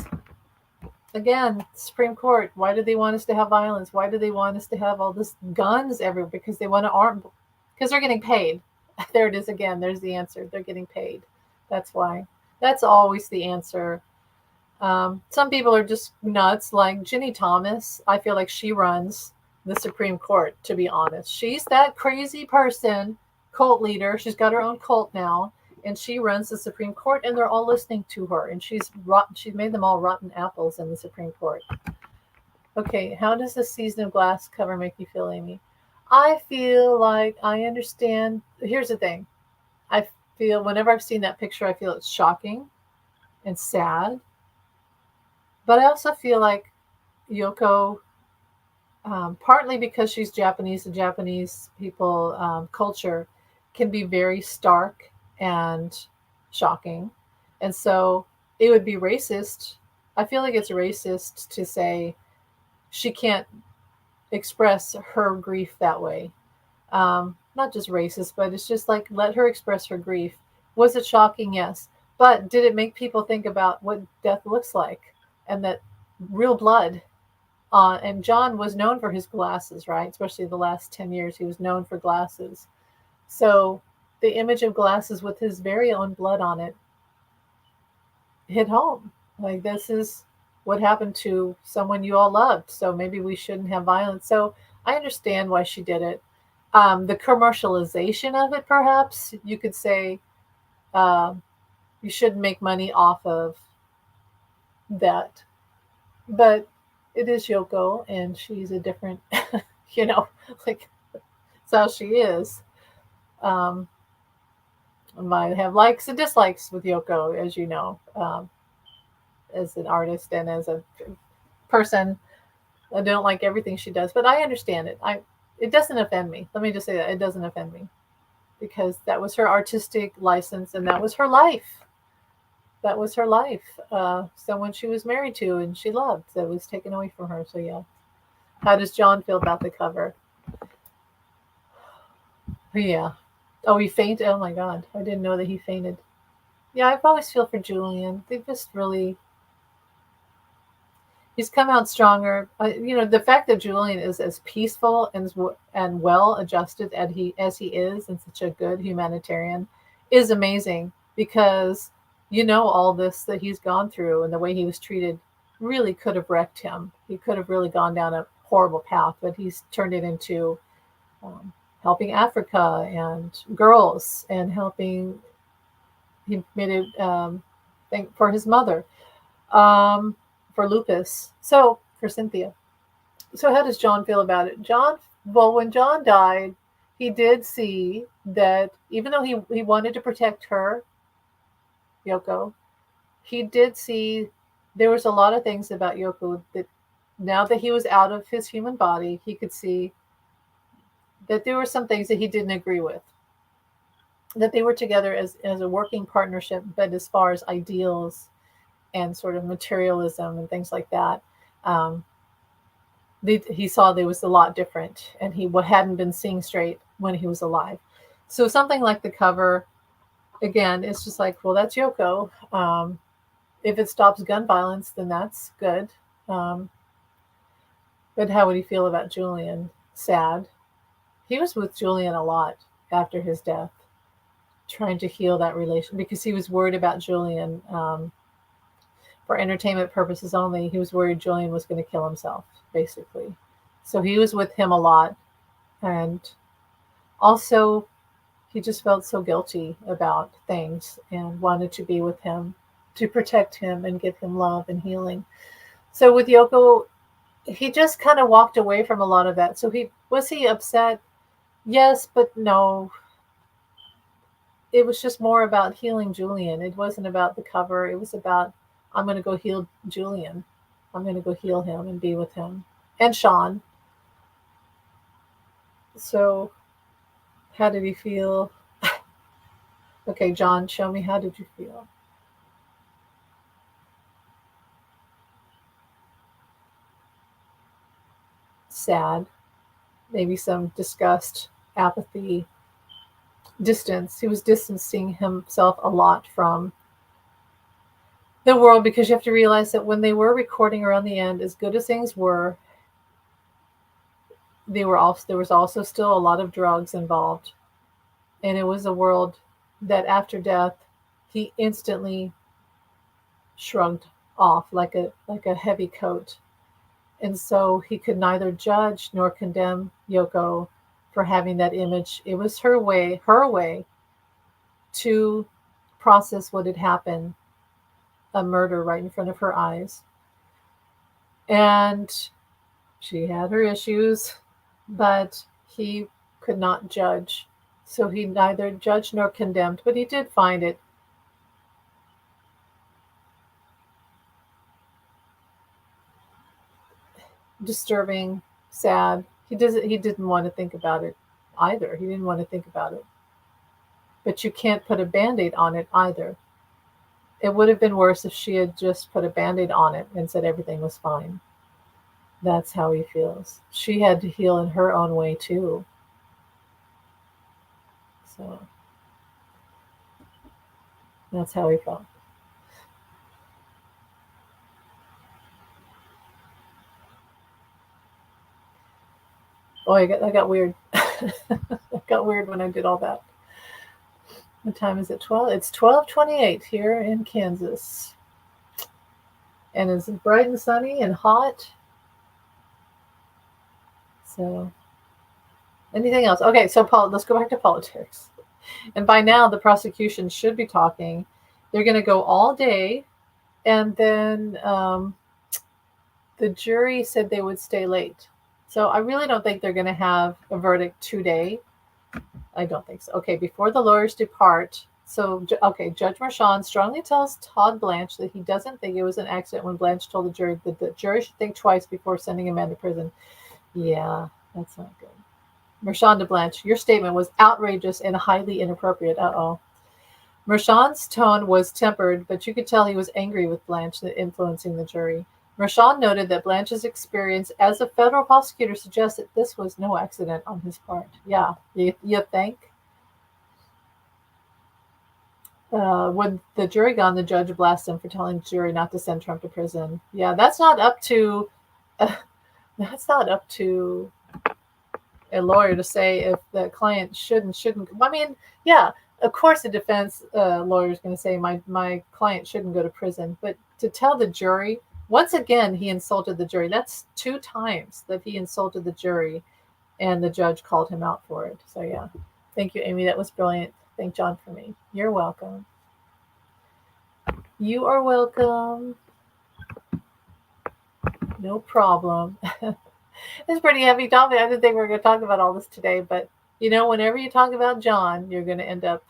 again. Supreme Court. Why do they want us to have violence? Why do they want us to have all this guns everywhere? Because they want to arm. Because they're getting paid. There it is again. There's the answer. They're getting paid. That's why. That's always the answer. Some people are just nuts, like Ginny Thomas. I feel like she runs the Supreme Court, to be honest. She's that crazy person, cult leader. She's got her own cult now, and she runs the Supreme Court, and they're all listening to her. And she's made them all rotten apples in the Supreme Court. Okay, how does the season of glass cover make you feel, Amy? I feel like I understand. Here's the thing. I feel whenever I've seen that picture, I feel it's shocking and sad. But I also feel like Yoko, partly because she's Japanese, the Japanese people culture can be very stark and shocking. And so it would be racist. I feel like it's racist to say she can't express her grief that way. Not just racist, but it's just like, let her express her grief. Was it shocking? Yes. But did it make people think about what death looks like? And that real blood. And John was known for his glasses, right? Especially the last 10 years, he was known for glasses. So the image of glasses with his very own blood on it hit home. Like, this is what happened to someone you all loved. So maybe we shouldn't have violence. So I understand why she did it. The commercialization of it, perhaps you could say, you shouldn't make money off of that. But it is Yoko, and she's a different, like, that's how she is. I might have likes and dislikes with Yoko, as you know, as an artist and as a person. I don't like everything she does, but I understand it. It doesn't offend me. Let me just say that it doesn't offend me, because that was her artistic license, and that was her life. That was her life. Someone she was married to and she loved, that was taken away from her. So yeah. How does John feel about the cover? Yeah. Oh, he fainted. Oh my God. I didn't know that he fainted. Yeah, I always feel for Julian. They just really, he's come out stronger. The fact that Julian is as peaceful and well adjusted as he is, and such a good humanitarian, is amazing, because all this that he's gone through and the way he was treated really could have wrecked him. He could have really gone down a horrible path, but he's turned it into helping Africa and girls, and helping. He made it for his mother, for Lupus, so for Cynthia. So how does John feel about it? When John died, he did see that even though he wanted to protect her, Yoko, he did see there was a lot of things about Yoko that, now that he was out of his human body, he could see that there were some things that he didn't agree with. That they were together as a working partnership, but as far as ideals and sort of materialism and things like that, he saw there was a lot different, and he hadn't been seeing straight when he was alive. So something like the cover, again, it's just like, well, that's Yoko. If it stops gun violence, then that's good. But how would he feel about Julian? Sad. He was with Julian a lot after his death, trying to heal that relation, because he was worried about Julian. For entertainment purposes only, he was worried Julian was going to kill himself, basically. So he was with him a lot. And also, he just felt so guilty about things and wanted to be with him. to protect him and give him love and healing. So with Yoko, he just kind of walked away from a lot of that. So he upset? Yes, but no. It was just more about healing Julian. It wasn't about the cover. It was about, I'm going to go heal Julian. I'm going to go heal him and be with him. And Sean. So how did he feel? Okay, John, show me, how did you feel? Sad. Maybe some disgust, apathy, distance. He was distancing himself a lot from the world, because you have to realize that when they were recording around the end, as good as things were, there was also still a lot of drugs involved. And it was a world that after death, he instantly shrugged off like a heavy coat. And so he could neither judge nor condemn Yoko for having that image. It was her way to process what had happened, a murder right in front of her eyes. And she had her issues, but he could not judge. So he neither judged nor condemned, but he did find it disturbing, sad. He didn't want to think about it either. He didn't want to think about it. But you can't put a band-aid on it either. It would have been worse if she had just put a band-aid on it and said everything was fine. That's how he feels. She had to heal in her own way too. So that's how he felt. Oh, I got weird. I got weird when I did all that. What time is it? 12? It's 12:28 here in Kansas. And it's bright and sunny and hot. So, anything else? Okay, so let's go back to politics. And by now, the prosecution should be talking. They're going to go all day. And then the jury said they would stay late. So I really don't think they're going to have a verdict today. I don't think so. Okay, before the lawyers depart. So, okay, Judge Mershon strongly tells Todd Blanche that he doesn't think it was an accident when Blanche told the jury that the jury should think twice before sending a man to prison. Yeah, that's not good. Mershon to Blanche, your statement was outrageous and highly inappropriate. Uh-oh. Mershon's tone was tempered, but you could tell he was angry with Blanche influencing the jury. Mershon noted that Blanche's experience as a federal prosecutor suggests that this was no accident on his part. Yeah, you think? When the jury gone, the judge blasted him for telling the jury not to send Trump to prison. Yeah, that's not up to a lawyer to say if the client shouldn't. I mean, yeah, of course the defense lawyer is going to say my client shouldn't go to prison. But to tell the jury, once again, he insulted the jury. That's 2 times that he insulted the jury, and the judge called him out for it. So yeah, thank you, Amy. That was brilliant. Thank John for me. You're welcome. You are welcome. No problem. It's pretty heavy topic. I didn't think we were going to talk about all this today, but whenever you talk about John, you're going to end up,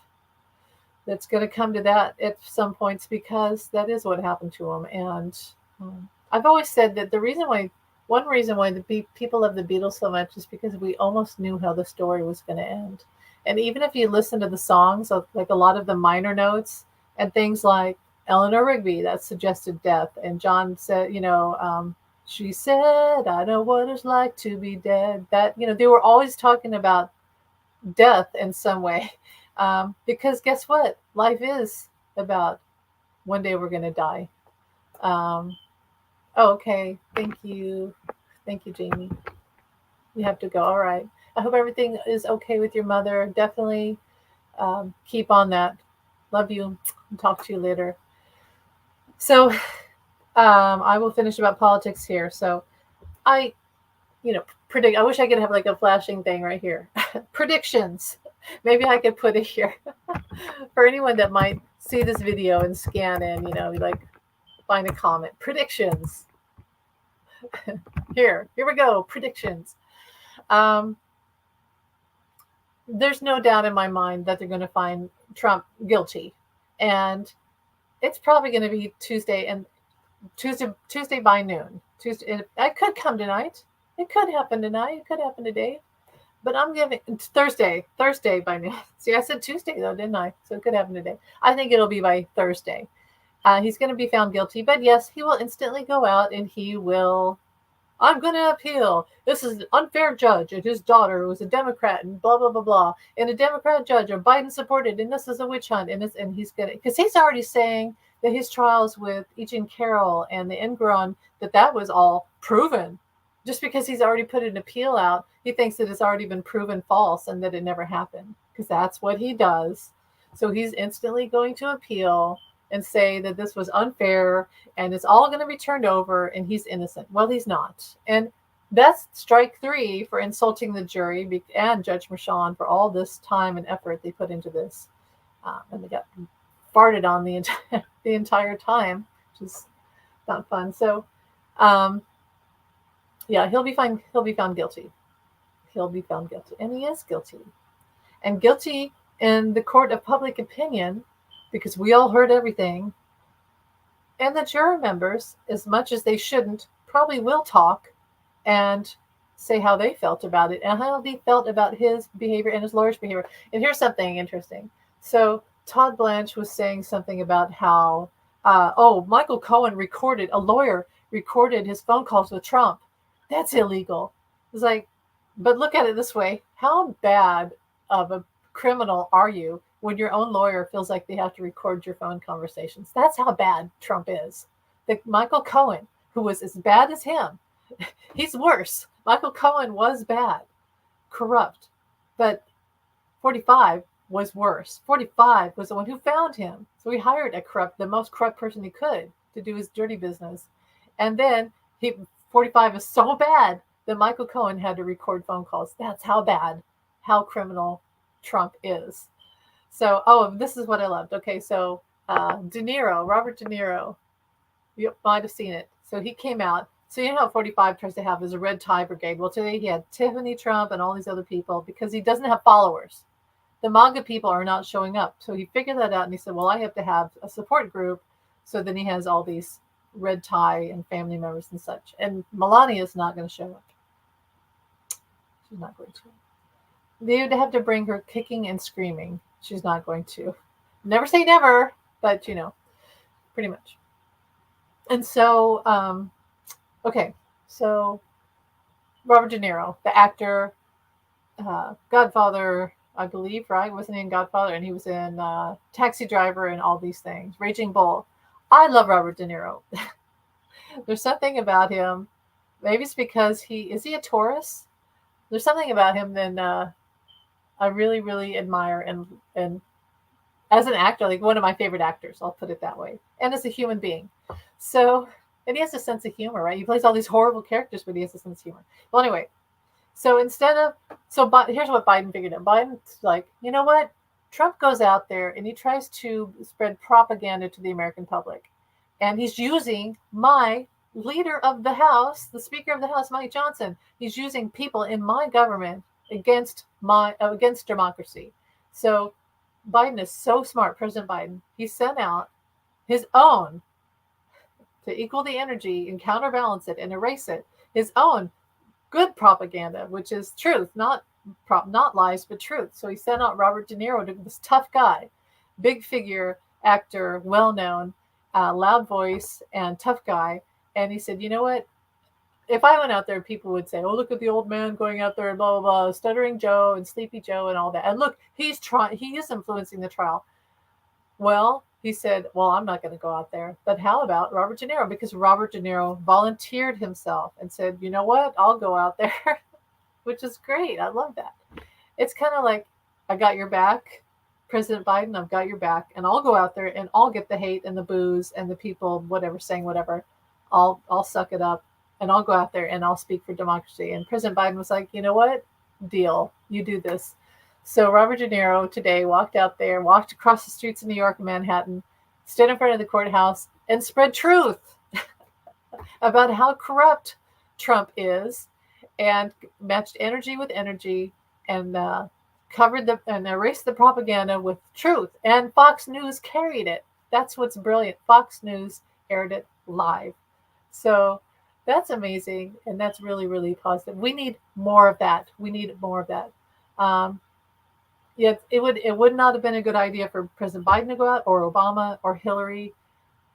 that's going to come to that at some points, because that is what happened to him. And I've always said that one reason why the people love the Beatles so much is because we almost knew how the story was going to end. And even if you listen to the songs, like a lot of the minor notes and things like Eleanor Rigby, that suggested death. And John said, she said, I know what it's like to be dead. That, they were always talking about death in some way. Because guess what? Life is about one day we're going to die. Okay. Thank you. Thank you, Jamie. You have to go. All right. I hope everything is okay with your mother. Definitely keep on that. Love you. I'll talk to you later. So I will finish about politics here. So I predict. I wish I could have like a flashing thing right here. Predictions. Maybe I could put it here for anyone that might see this video and scan in, like find a comment. Predictions. Here we go. Predictions. Um, there's no doubt in my mind that they're going to find Trump guilty, and it's probably going to be Tuesday by noon. Tuesday. It could come tonight. It could happen tonight. It could happen today. But I'm giving it's Thursday by noon. See, I said Tuesday though, didn't I? So it could happen today. I think it'll be by Thursday. He's going to be found guilty, but yes, he will instantly go out and he will. I'm going to appeal. This is an unfair judge, and his daughter was a Democrat, and blah blah blah blah, and a Democrat judge, and Biden supported, and this is a witch hunt, and he's going to, because he's already saying that his trials with Eugene Carroll and the Engoron, that was all proven. Just because he's already put an appeal out, he thinks that it's already been proven false and that it never happened, because that's what he does. So he's instantly going to appeal and say that this was unfair and it's all going to be turned over and he's innocent. Well, he's not. And that's strike 3 for insulting the jury and Judge Merchan for all this time and effort they put into this. And they got farted on the entire time, which is not fun. So, yeah, he'll be fine. He'll be found guilty. He'll be found guilty. And he is guilty. And guilty in the court of public opinion, because we all heard everything. And the juror members, as much as they shouldn't, probably will talk and say how they felt about it and how they felt about his behavior and his lawyer's behavior. And here's something interesting. So Todd Blanche was saying something about how, Michael Cohen a lawyer recorded his phone calls with Trump. That's illegal. It's like, but look at it this way. How bad of a criminal are you when your own lawyer feels like they have to record your phone conversations? That's how bad Trump is. Michael Cohen, who was as bad as him, he's worse. Michael Cohen was bad, corrupt, but 45 was worse. 45 was the one who found him. So he hired the most corrupt person he could to do his dirty business. And then 45 is so bad that Michael Cohen had to record phone calls. That's how bad, how criminal Trump is. So, this is what I loved. Okay, so Robert De Niro, you might have seen it. So he came out. So you know how 45 tries to have his red tie brigade. Well, today he had Tiffany Trump and all these other people because he doesn't have followers. The MAGA people are not showing up. So he figured that out and he said, well, I have to have a support group. So then he has all these red tie and family members and such. And Melania is not going to show up. She's not going to. They'd have to bring her kicking and screaming. She's not going to. Never say never, but pretty much. And so, okay. So Robert De Niro, the actor, Godfather, I believe, right? Wasn't he in Godfather? And he was in Taxi Driver and all these things. Raging Bull. I love Robert De Niro. There's something about him. Maybe it's because is he a Taurus? There's something about him that I really, really admire and as an actor, like one of my favorite actors, I'll put it that way. And as a human being. So, and he has a sense of humor, right? He plays all these horrible characters, but he has a sense of humor. Well, anyway, so here's what Biden figured out. Biden's like, you know what? Trump goes out there and he tries to spread propaganda to the American public. And he's using my leader of the House, the Speaker of the House, Mike Johnson. He's using people in my government against democracy. So Biden is so smart, President Biden. He sent out his own, to equal the energy and counterbalance it and erase it, his own good propaganda, which is truth, not lies, but truth. So he sent out Robert De Niro, this tough guy, big figure, actor, well-known, loud voice, and tough guy. And he said, you know what? If I went out there, people would say, oh, look at the old man going out there and blah, blah, blah, Stuttering Joe and Sleepy Joe and all that. And look, he is influencing the trial. Well, he said, well, I'm not going to go out there. But how about Robert De Niro? Because Robert De Niro volunteered himself and said, you know what? I'll go out there, which is great. I love that. It's kind of like, I got your back, President Biden, I've got your back, and I'll go out there and I'll get the hate and the boos and the people, whatever, saying whatever. I'll suck it up and I'll go out there and I'll speak for democracy. And President Biden was like, you know what? Deal. You do this. So Robert De Niro today walked out there, walked across the streets of New York and Manhattan, stood in front of the courthouse, and spread truth about how corrupt Trump is, and matched energy with energy, and covered the and erased the propaganda with truth. And Fox News carried it. That's what's brilliant. Fox News aired it live. So that's amazing, and that's really, really positive. We need more of that. We need more of that. Um, yeah, it would not have been a good idea for President Biden to go out, or Obama, or Hillary.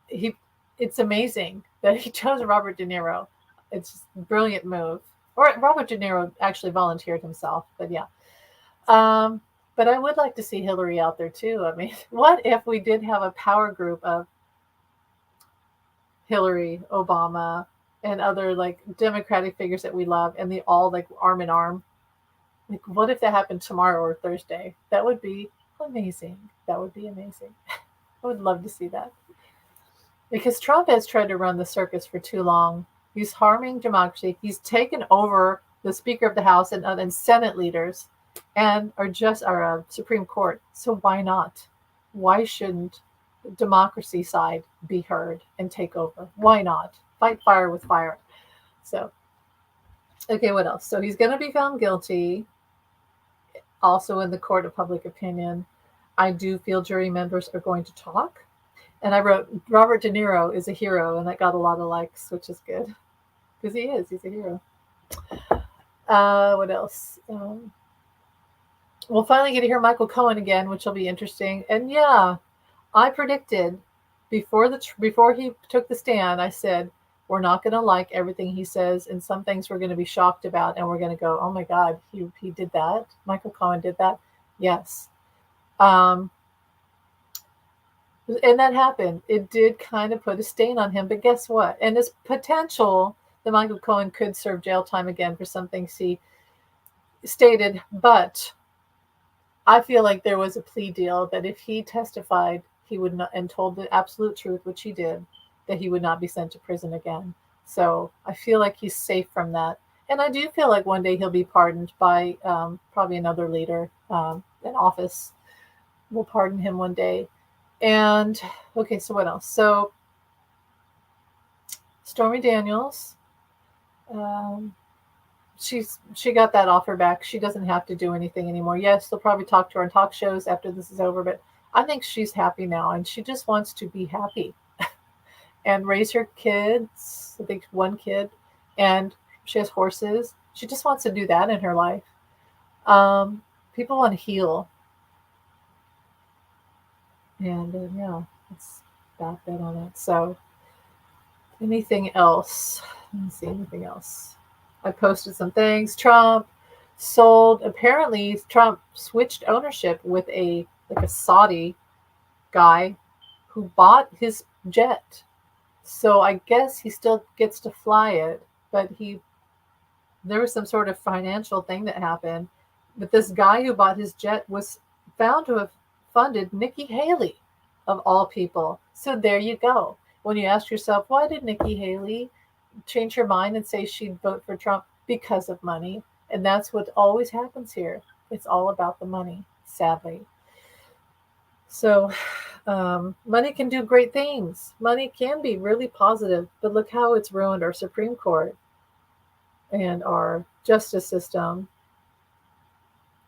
He It's amazing that he chose Robert De Niro. It's just a brilliant move. Or Robert De Niro actually volunteered himself, but yeah. Um, but I would like to see Hillary out there too. I mean, what if we did have a power group of Hillary, Obama, and other like Democratic figures that we love, and they all like arm in arm? Like, what if that happened tomorrow or Thursday? That would be amazing. That would be amazing. I would love to see that. Because Trump has tried to run the circus for too long. He's harming democracy. He's taken over the Speaker of the House and Senate leaders, and our Supreme Court. So why not? Why shouldn't the democracy side be heard and take over? Why not? Fight fire with fire. So, okay, what else? So he's going to be found guilty, also in the court of public opinion. I do feel jury members are going to talk. And I wrote, Robert De Niro is a hero, and that got a lot of likes, which is good. Because he is. He's a hero. What else? We'll finally get to hear Michael Cohen again, which will be interesting. And yeah, I predicted before he took the stand, I said, we're not going to like everything he says, and some things we're going to be shocked about, and we're going to go, oh my God, he did that? Michael Cohen did that? Yes. And that happened. It did kind of put a stain on him, but guess what? And there's potential that Michael Cohen could serve jail time again for some things he stated, but I feel like there was a plea deal that if he testified, he would not, and told the absolute truth, which he did, that he would not be sent to prison again. So I feel like he's safe from that. And I do feel like one day he'll be pardoned by probably another leader in office will pardon him one day. And okay, so what else? So Stormy Daniels, she got that offer back. She doesn't have to do anything anymore. Yes, they'll probably talk to her on talk shows after this is over, but I think she's happy now, and she just wants to be happy and raise her kids. I think one kid, and she has horses. She just wants to do that in her life. People want to heal. And yeah, it's about that on it. So, anything else? Let me see, anything else? I posted some things. Apparently, Trump switched ownership with a Saudi guy who bought his jet. So I guess he still gets to fly it, but there was some sort of financial thing that happened. But this guy who bought his jet was found to have funded Nikki Haley, of all people. So there you go. When you ask yourself, why did Nikki Haley change her mind and say she'd vote for Trump? Because of money. And that's what always happens here. It's all about the money, sadly. So money can do great things. Money can be really positive, but look how it's ruined our Supreme Court and our justice system.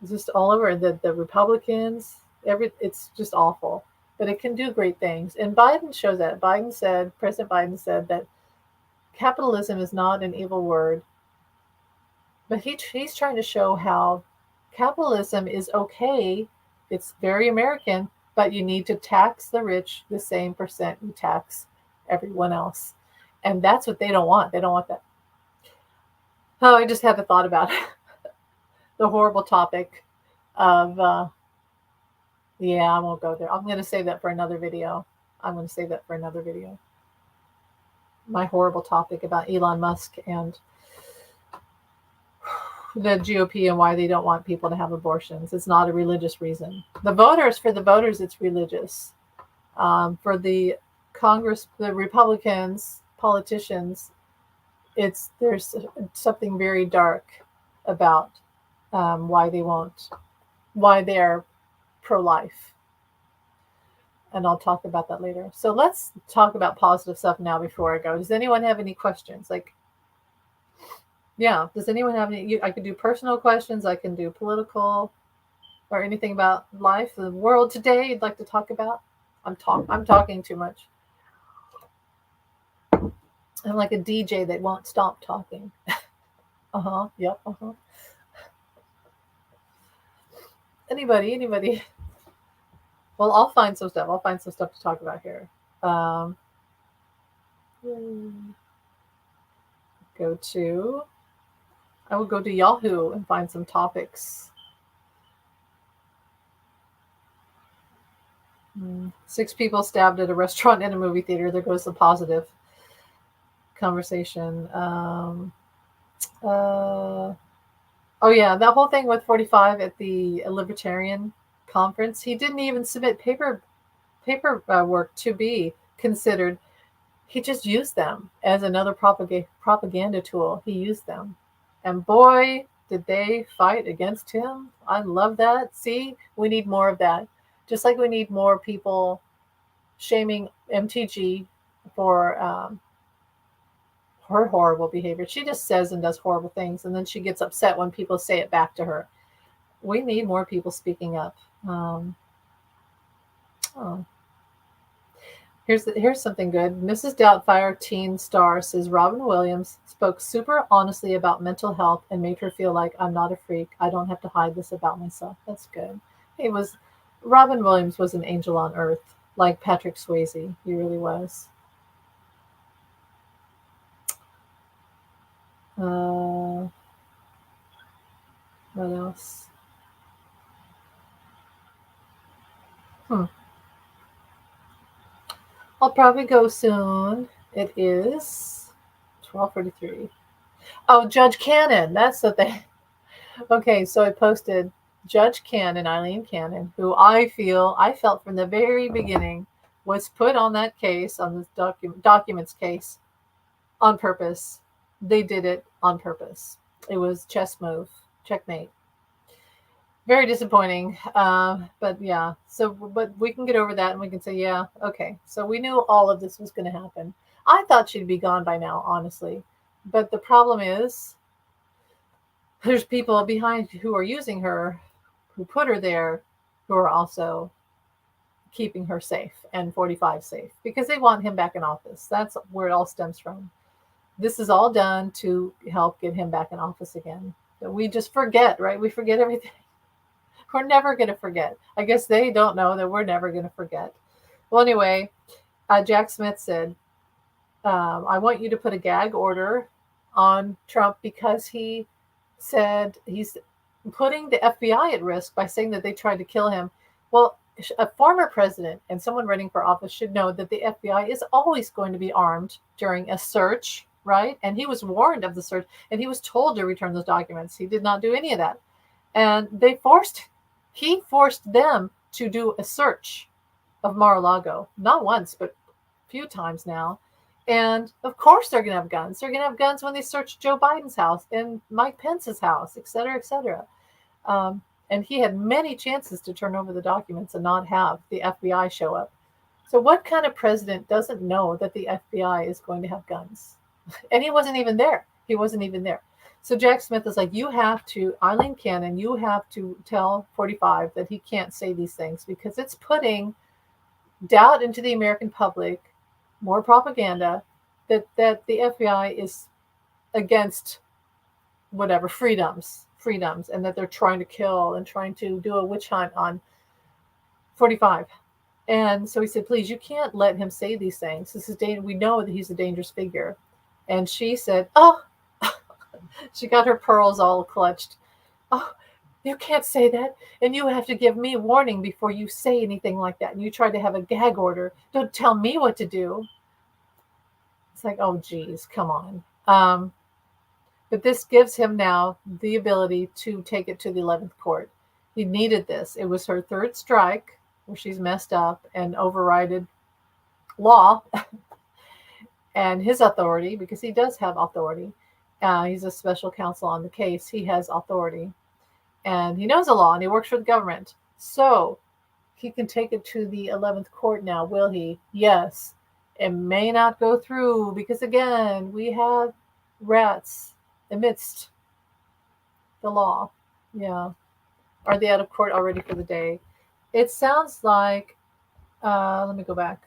It's just all over. The Republicans, it's just awful. But it can do great things. And Biden shows that. President Biden said that capitalism is not an evil word. But he's trying to show how capitalism is okay. It's very American, but you need to tax the rich the same percent you tax everyone else. And that's what they don't want. They don't want that. Oh, I just had a thought about the horrible topic of, yeah, I won't go there. I'm going to save that for another video. My horrible topic about Elon Musk and the GOP and why they don't want people to have abortions. It's not a religious reason. For the voters, it's religious. For the Congress, the Republicans, politicians, there's something very dark about why they won't why they're pro-life. And I'll talk about that later. So let's talk about positive stuff now before I go. Does anyone have any questions? Like, yeah, does anyone have any? I can do personal questions. I can do political or anything about life, the world today you'd like to talk about. I'm talking too much. I'm like a DJ that won't stop talking. Uh-huh. Yep. Uh-huh. Anybody. Well, I'll find some stuff. I'll find some stuff to talk about here. Um, go to. I will go to Yahoo and find some topics. 6 people stabbed at a restaurant and a movie theater. There goes the positive conversation. Oh yeah, that whole thing with 45 at the Libertarian conference. He didn't even submit paper work to be considered. He just used them as another propaganda tool. He used them, and boy, did they fight against him. I love that. See, we need more of that. Just like we need more people shaming MTG for her horrible behavior. She just says and does horrible things, and then she gets upset when people say it back to her. We need more people speaking up. Here's something good. Mrs. Doubtfire Teen Star says Robin Williams spoke super honestly about mental health and made her feel like I'm not a freak. I don't have to hide this about myself. That's good. Robin Williams was an angel on earth, like Patrick Swayze. He really was. What else? I'll probably go soon. It is 12:43. Oh, Judge Cannon. That's the thing. Okay, so I posted Judge Cannon, Eileen Cannon, who I felt from the very beginning was put on that case, on this documents case, on purpose. They did it on purpose. It was chess move, checkmate. Very disappointing, but yeah. But we can get over that, and we can say, yeah, okay. So we knew all of this was going to happen. I thought she'd be gone by now, honestly. But the problem is, there's people behind who are using her, who put her there, who are also keeping her safe and 45 safe because they want him back in office. That's where it all stems from. This is all done to help get him back in office again. We just forget, right? We forget everything. We're never going to forget. I guess they don't know that we're never going to forget. Well, anyway, Jack Smith said, I want you to put a gag order on Trump because he said he's putting the FBI at risk by saying that they tried to kill him. Well, a former president and someone running for office should know that the FBI is always going to be armed during a search, right? And he was warned of the search, and he was told to return those documents. He did not do any of that. And he forced them to do a search of Mar-a-Lago, not once, but a few times now. And of course they're going to have guns. They're going to have guns when they search Joe Biden's house and Mike Pence's house, et cetera, et cetera. And he had many chances to turn over the documents and not have the FBI show up. So what kind of president doesn't know that the FBI is going to have guns? And he wasn't even there. So Jack Smith is like, Eileen Cannon, you have to tell 45 that he can't say these things because it's putting doubt into the American public, more propaganda, that the FBI is against whatever freedoms, and that they're trying to kill and trying to do a witch hunt on 45. And so he said, please, you can't let him say these things. This is we know that he's a dangerous figure. And she said, oh, she got her pearls all clutched. Oh, you can't say that. And you have to give me a warning before you say anything like that. And you tried to have a gag order. Don't tell me what to do. It's like, oh, geez, come on. But this gives him now the ability to take it to the 11th court. He needed this. It was her third strike where she's messed up and overrided law and his authority, because he does have authority. He's a special counsel on the case. He has authority. and he knows the law and he works for the government. So he can take it to the 11th court now, will he? Yes. It may not go through because, again, we have rats amidst the law. Yeah. Are they out of court already for the day? It sounds like, let me go back.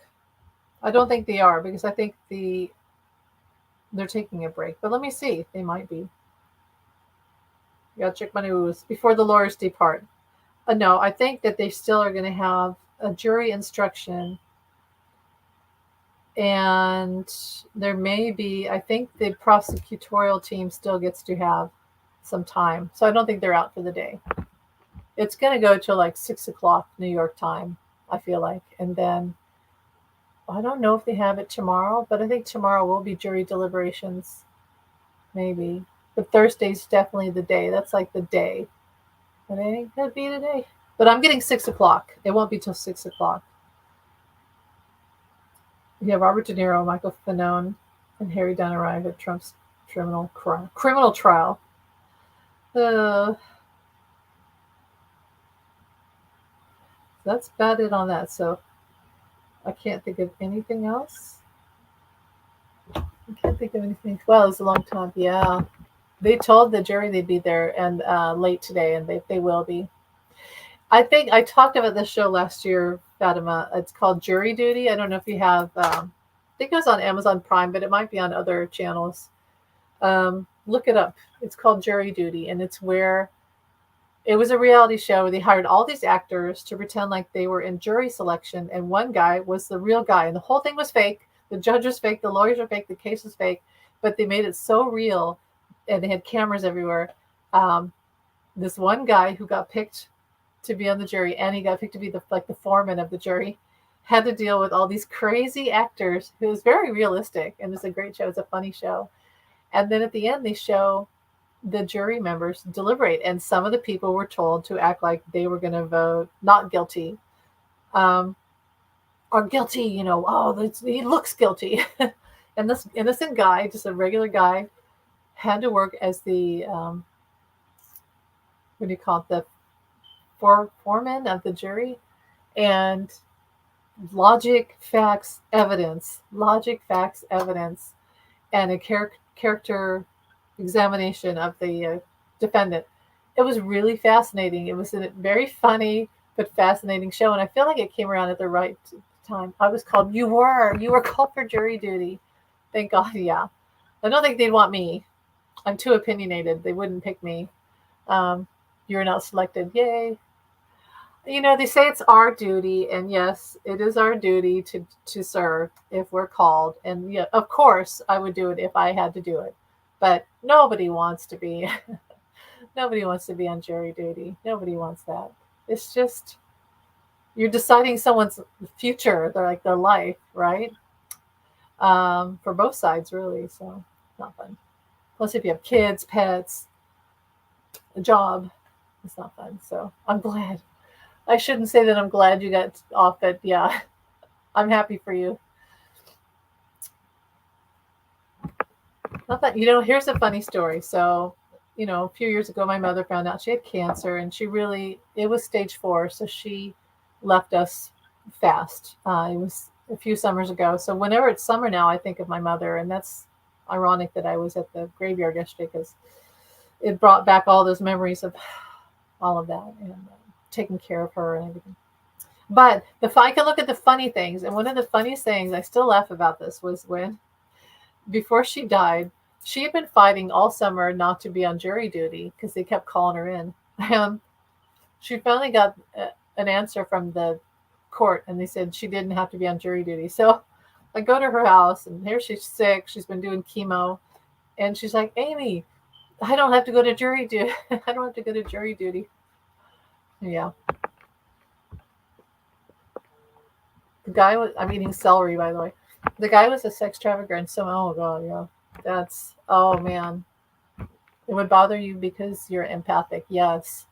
I don't think they are because I think they're taking a break. But let me see. They might be. Gotta check my news before the lawyers depart. No, I think that they still are going to have a jury instruction, and there may be. I think the prosecutorial team still gets to have some time, so I don't think they're out for the day. It's going to go till like 6 o'clock New York time, I feel like, and then I don't know if they have it tomorrow, but I think tomorrow will be jury deliberations, maybe. But Thursday's definitely the day. That's like the day. But it ain't gonna be today. But I'm getting 6 o'clock. It won't be till 6 o'clock. We have Robert De Niro, Michael Fanone, and Harry Dunn arrive at Trump's criminal trial. That's about it on that. So I can't think of anything else. I can't think of anything. Well, it was a long time. Yeah. They told the jury they'd be there and late today, and they will be. I think I talked about this show last year, Fatima. It's called Jury Duty. I don't know if you have. I think it was on Amazon Prime, but it might be on other channels. Look it up. It's called Jury Duty, and it's where it was a reality show where they hired all these actors to pretend like they were in jury selection, and one guy was the real guy, and the whole thing was fake. The judge was fake, the lawyers were fake, the case was fake, but they made it so real, and they had cameras everywhere. This one guy who got picked to be on the jury, and he got picked to be the foreman of the jury, had to deal with all these crazy actors. It was very realistic, and it's a great show. It's a funny show. And then at the end, they show the jury members deliberate, and some of the people were told to act like they were going to vote not guilty, or guilty. He looks guilty. And this innocent guy, just a regular guy, had to work as the what do you call it, the foreman of the jury, and logic, facts, evidence, and a character examination of the defendant. It was really fascinating. It was a very funny but fascinating show, and I feel like it came around at the right time. You were called for jury duty. Thank God. Yeah, I don't think they'd want me. I'm too opinionated. They wouldn't pick me. You're not selected. Yay. They say it's our duty, and yes, it is our duty to serve if we're called. And yeah, of course, I would do it if I had to do it. But nobody wants to be on jury duty. Nobody wants that. It's just you're deciding someone's future, their life, right? For both sides, really. So not fun. Plus, if you have kids, pets, a job, it's not fun. So I'm glad. I shouldn't say that I'm glad you got off, but yeah, I'm happy for you. Not that, here's a funny story. So, a few years ago, my mother found out she had cancer, and it was stage 4. So she left us fast. It was a few summers ago. So whenever it's summer now, I think of my mother, and that's ironic that I was at the graveyard yesterday because it brought back all those memories of all of that and taking care of her and everything. But I can look at the funny things, and one of the funniest things I still laugh about this was when, before she died, she had been fighting all summer not to be on jury duty because they kept calling her in. She finally got an answer from the court, and they said she didn't have to be on jury duty. So I go to her house, and here she's sick. She's been doing chemo, and she's like, "Amy, I don't have to go to jury duty. I don't have to go to jury duty." Yeah. The guy I'm eating celery, by the way. The guy was a sex trafficker, and oh God, yeah. Oh man. It would bother you because you're empathic. Yes.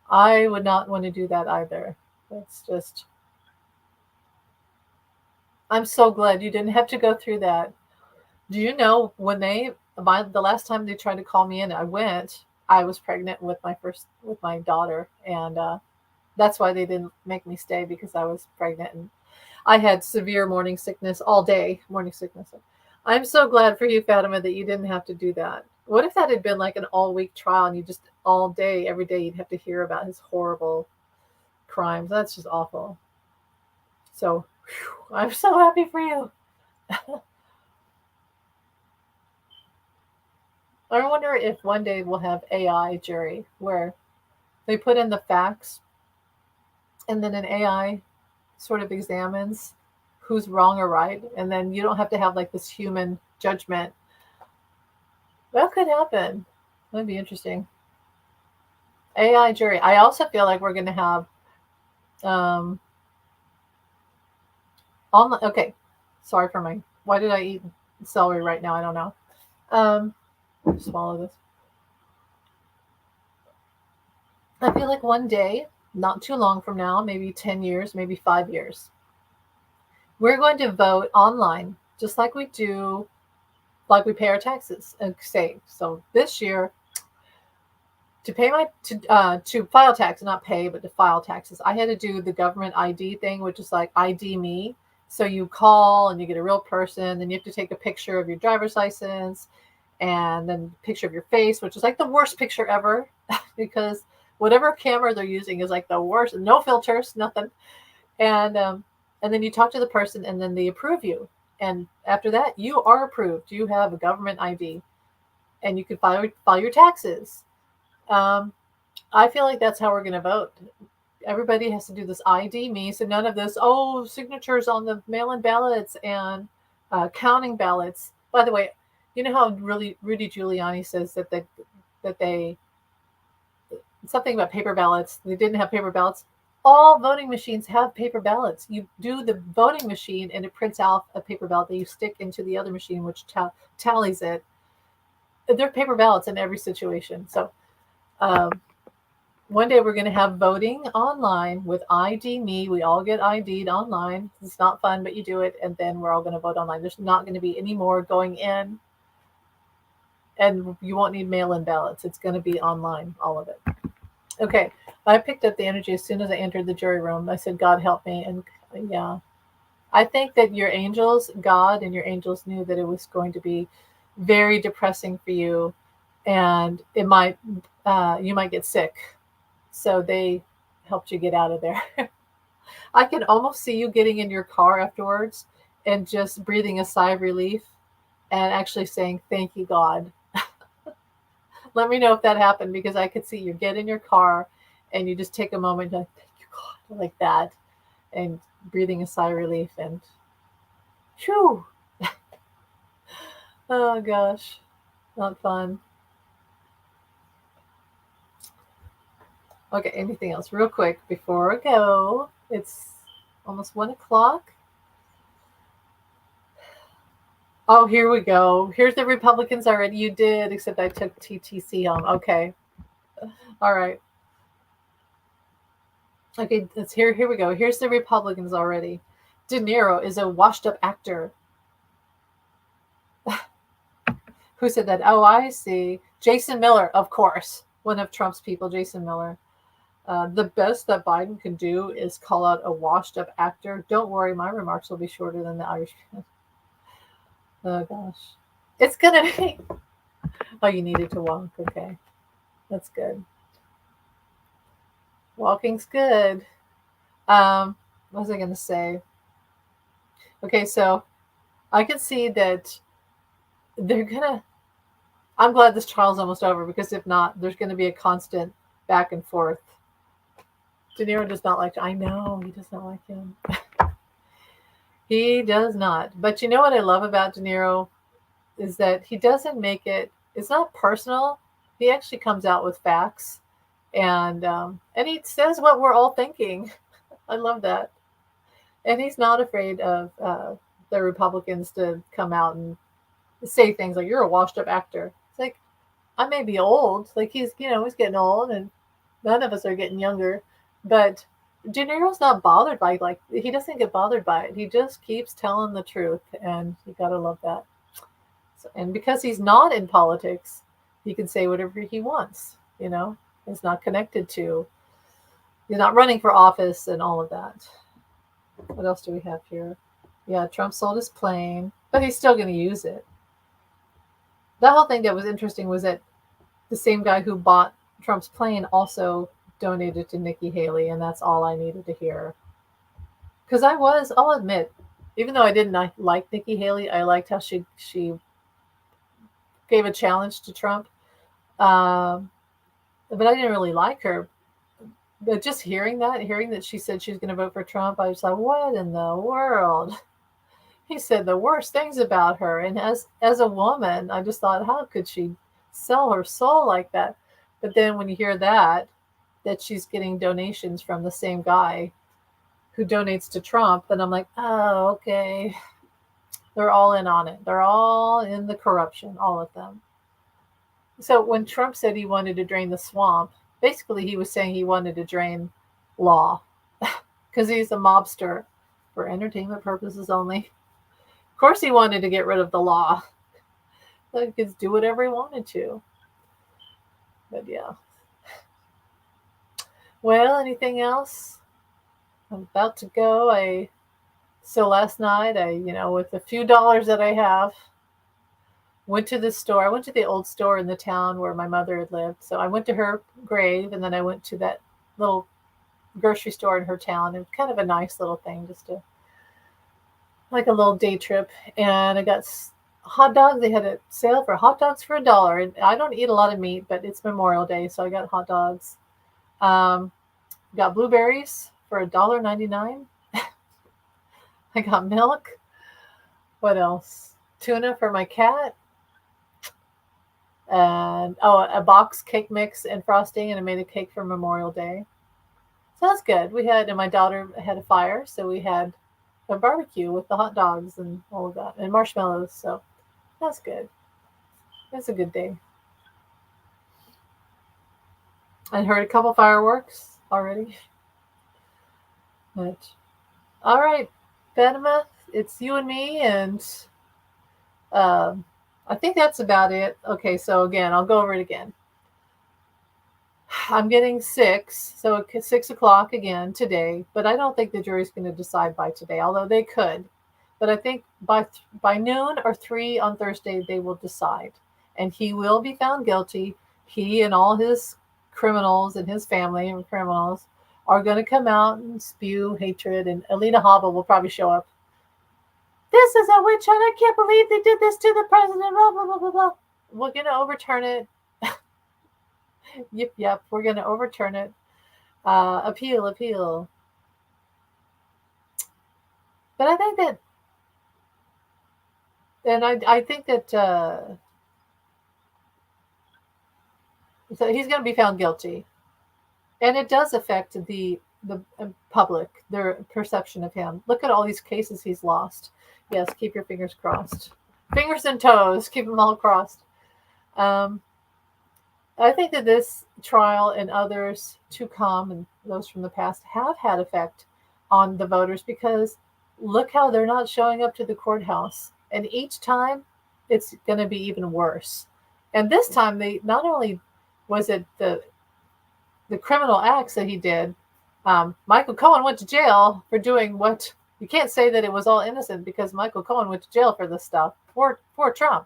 I would not want to do that either. That's just, I'm so glad you didn't have to go through that. Do you know when the last time they tried to call me in, I went, I was pregnant with my daughter, and that's why they didn't make me stay, because I was pregnant and I had severe morning sickness all day. Morning sickness. I'm so glad for you, Fatima, that you didn't have to do that. What if that had been like an all-week trial and you just all day, every day, you'd have to hear about his horrible crimes? That's just awful. So, whew, I'm so happy for you. I wonder if one day we'll have AI jury where they put in the facts and then an AI sort of examines who's wrong or right, and then you don't have to have like this human judgment. That could happen. That'd be interesting. AI jury. I also feel like we're going to have um on. Okay, sorry for my. Why did I eat celery right now? I don't know. Um, swallow this. I feel like one day, not too long from now, maybe 10 years, maybe 5 years, we're going to vote online, just like we do, like we pay our taxes and save. So this year, to file taxes, not pay, but to file taxes, I had to do the government ID thing, which is like ID me. So you call and you get a real person, then you have to take a picture of your driver's license and then a picture of your face, which is like the worst picture ever because whatever camera they're using is like the worst. No filters, nothing. And then you talk to the person and then they approve you. And after that, you are approved. You have a government ID and you can file your taxes. Um, I feel like that's how we're going to vote. Everybody has to do this ID me, so none of this, oh, signatures on the mail-in ballots and counting ballots. By the way, you know how really Rudy Giuliani says that they something about paper ballots. They didn't have paper ballots. All voting machines have paper ballots. You do the voting machine, and it prints out a paper ballot that you stick into the other machine, which tallies it. There are paper ballots in every situation. So um, one day we're going to have voting online with ID me. We all get ID'd online. It's not fun, but you do it, and then we're all going to vote online. There's not going to be any more going in, and you won't need mail-in ballots. It's going to be online, all of it. Okay, I picked up the energy as soon as I entered the jury room. I said, God help me. And yeah, I think that your angels, God and your angels knew that it was going to be very depressing for you and it might, you might get sick. So they helped you get out of there. I can almost see you getting in your car afterwards and just breathing a sigh of relief and actually saying, thank you, God. Let me know if that happened because I could see you get in your car and you just take a moment to thank you, God, like that, and breathing a sigh of relief and whew. Oh gosh, not fun. Okay, anything else real quick before I go? It's almost 1 o'clock. Oh, here we go. Here's the Republicans already. You did, except I took TTC home. Okay. All right. Okay, let's here we go. Here's the Republicans already. De Niro is a washed-up actor. Who said that? Oh, I see. Jason Miller, of course. One of Trump's people, Jason Miller. The best that Biden can do is call out a washed-up actor. Don't worry, my remarks will be shorter than the Irish. Oh, gosh. It's going to be... Oh, you needed to walk. Okay. That's good. Walking's good. What was I going to say? Okay, so I can see that they're going to... I'm glad this trial's almost over because if not, there's going to be a constant back and forth. De Niro does not like... I know, he does not like him. He does not. But you know what I love about De Niro is that he doesn't make it... It's not personal. He actually comes out with facts. And he says what we're all thinking. I love that. And he's not afraid of the Republicans to come out and say things like, you're a washed up actor. It's like, I may be old. Like he's getting old and none of us are getting younger. But De Niro's not bothered by, like, he doesn't get bothered by it. He just keeps telling the truth. And you got to love that. So, and because he's not in politics, he can say whatever he wants. You know, it's not connected to. He's not running for office and all of that. What else do we have here? Yeah, Trump sold his plane, but he's still going to use it. The whole thing that was interesting was that the same guy who bought Trump's plane also donated to Nikki Haley, and that's all I needed to hear. Because I'll admit, even though I didn't like Nikki Haley, I liked how she gave a challenge to Trump. But I didn't really like her. But just hearing that she said she was going to vote for Trump, I was like, what in the world? He said the worst things about her. And as a woman, I just thought, how could she sell her soul like that? But then when you hear that she's getting donations from the same guy who donates to Trump, then I'm like, oh, okay. They're all in on it. They're all in the corruption, all of them. So when Trump said he wanted to drain the swamp, basically he was saying he wanted to drain law because he's a mobster for entertainment purposes only. Of course he wanted to get rid of the law. He could do whatever he wanted to. But yeah. Well, anything else? I'm about to go. So last night with the few dollars that I have, went to the store. I went to the old store in the town where my mother had lived. So I went to her grave, and then I went to that little grocery store in her town. It was kind of a nice little thing, just like a little day trip. And I got hot dogs. They had a sale for hot dogs for $1. And I don't eat a lot of meat, but it's Memorial Day, so I got hot dogs. Got blueberries for $1.99. I got milk. What else? Tuna for my cat. And a box cake mix and frosting, and I made a cake for Memorial Day. So that's good. And my daughter had a fire, so we had a barbecue with the hot dogs and all of that, and marshmallows. So that's good. That's a good day. I heard a couple fireworks already. But all right, Fatima, it's you and me, and I think that's about it. Okay, so again, I'll go over it again. I'm getting 6 o'clock again today, but I don't think the jury's going to decide by today, although they could. But I think by noon or 3 on Thursday, they will decide. And he will be found guilty. He and all his criminals and his family and criminals are going to come out and spew hatred. And Alina Habba will probably show up. This is a witch hunt. I can't believe they did this to the president. Blah, blah, blah, blah, blah. We're going to overturn it. Yep. We're going to overturn it. Appeal. But I think that, and I think that so he's going to be found guilty. And it does affect the public, their perception of him. Look at all these cases he's lost. Yes, keep your fingers crossed. Fingers and toes, keep them all crossed. I think that this trial and others to come, and those from the past, have had effect on the voters, because look how they're not showing up to the courthouse. And each time it's going to be even worse. And this time, they not only was it the criminal acts that he did, Michael Cohen went to jail for doing what, you can't say that it was all innocent, because Michael Cohen went to jail for this stuff for Trump.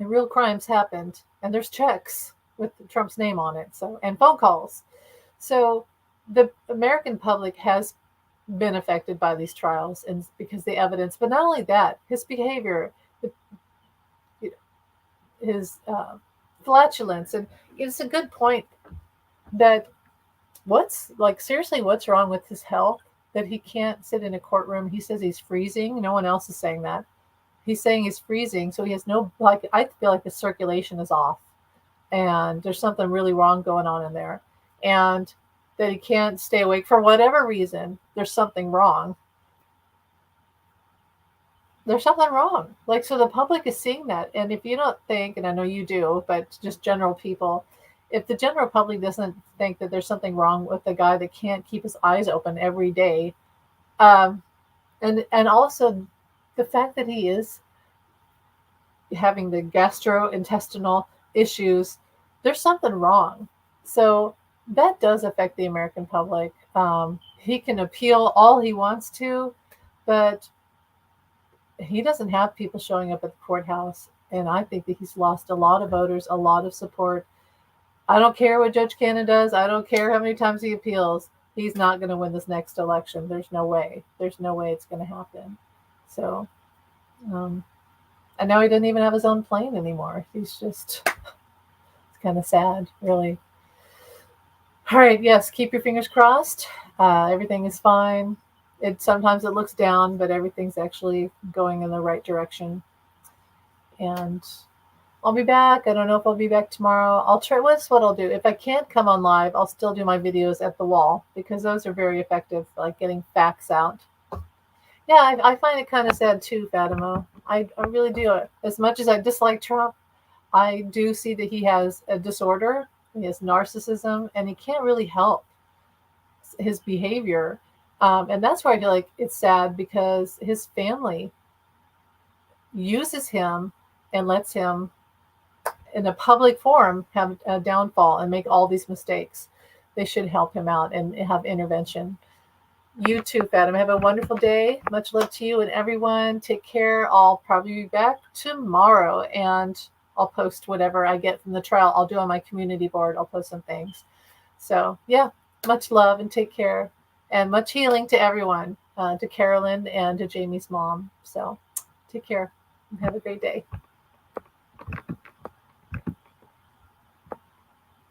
And real crimes happened, and there's checks with Trump's name on it, and phone calls. So the American public has been affected by these trials, and because the evidence, but not only that, his behavior, his flatulence. And it's a good point that seriously, what's wrong with his health that he can't sit in a courtroom? He says he's freezing. No one else is saying that. He's saying he's freezing, so he has I feel like the circulation is off, and there's something really wrong going on in there, and that he can't stay awake for whatever reason. There's something wrong. There's something wrong. So the public is seeing that. And if you don't think, and I know you do, but just general people, if the general public doesn't think that there's something wrong with the guy that can't keep his eyes open every day, and also the fact that he is having the gastrointestinal issues, there's something wrong. So that does affect the American public. He can appeal all he wants to, but he doesn't have people showing up at the courthouse. And I think that he's lost a lot of voters, a lot of support. I don't care what Judge Cannon does. I don't care how many times he appeals. He's not going to win this next election. There's no way. There's no way it's going to happen. So, and now he doesn't even have his own plane anymore. He's just, it's kind of sad, really. All right. Yes. Keep your fingers crossed. Everything is fine. Sometimes it looks down, but everything's actually going in the right direction. And I'll be back. I don't know if I'll be back tomorrow. I'll try. What's what I'll do. If I can't come on live, I'll still do my videos at the wall because those are very effective, like getting facts out. Yeah, I find it kind of sad too, Fatima. I really do. As much as I dislike Trump, I do see that he has a disorder. He has narcissism, and he can't really help his behavior. And that's why I feel like it's sad because his family uses him and lets him in a public forum have a downfall and make all these mistakes. They should help him out and have intervention. You too, Fatima. Have a wonderful day. Much love to you and everyone. Take care. I'll probably be back tomorrow and I'll post whatever I get from the trial. I'll do on my community board. I'll post some things. So yeah, much love and take care and much healing to everyone, to Carolyn and to Jamie's mom. So take care and have a great day.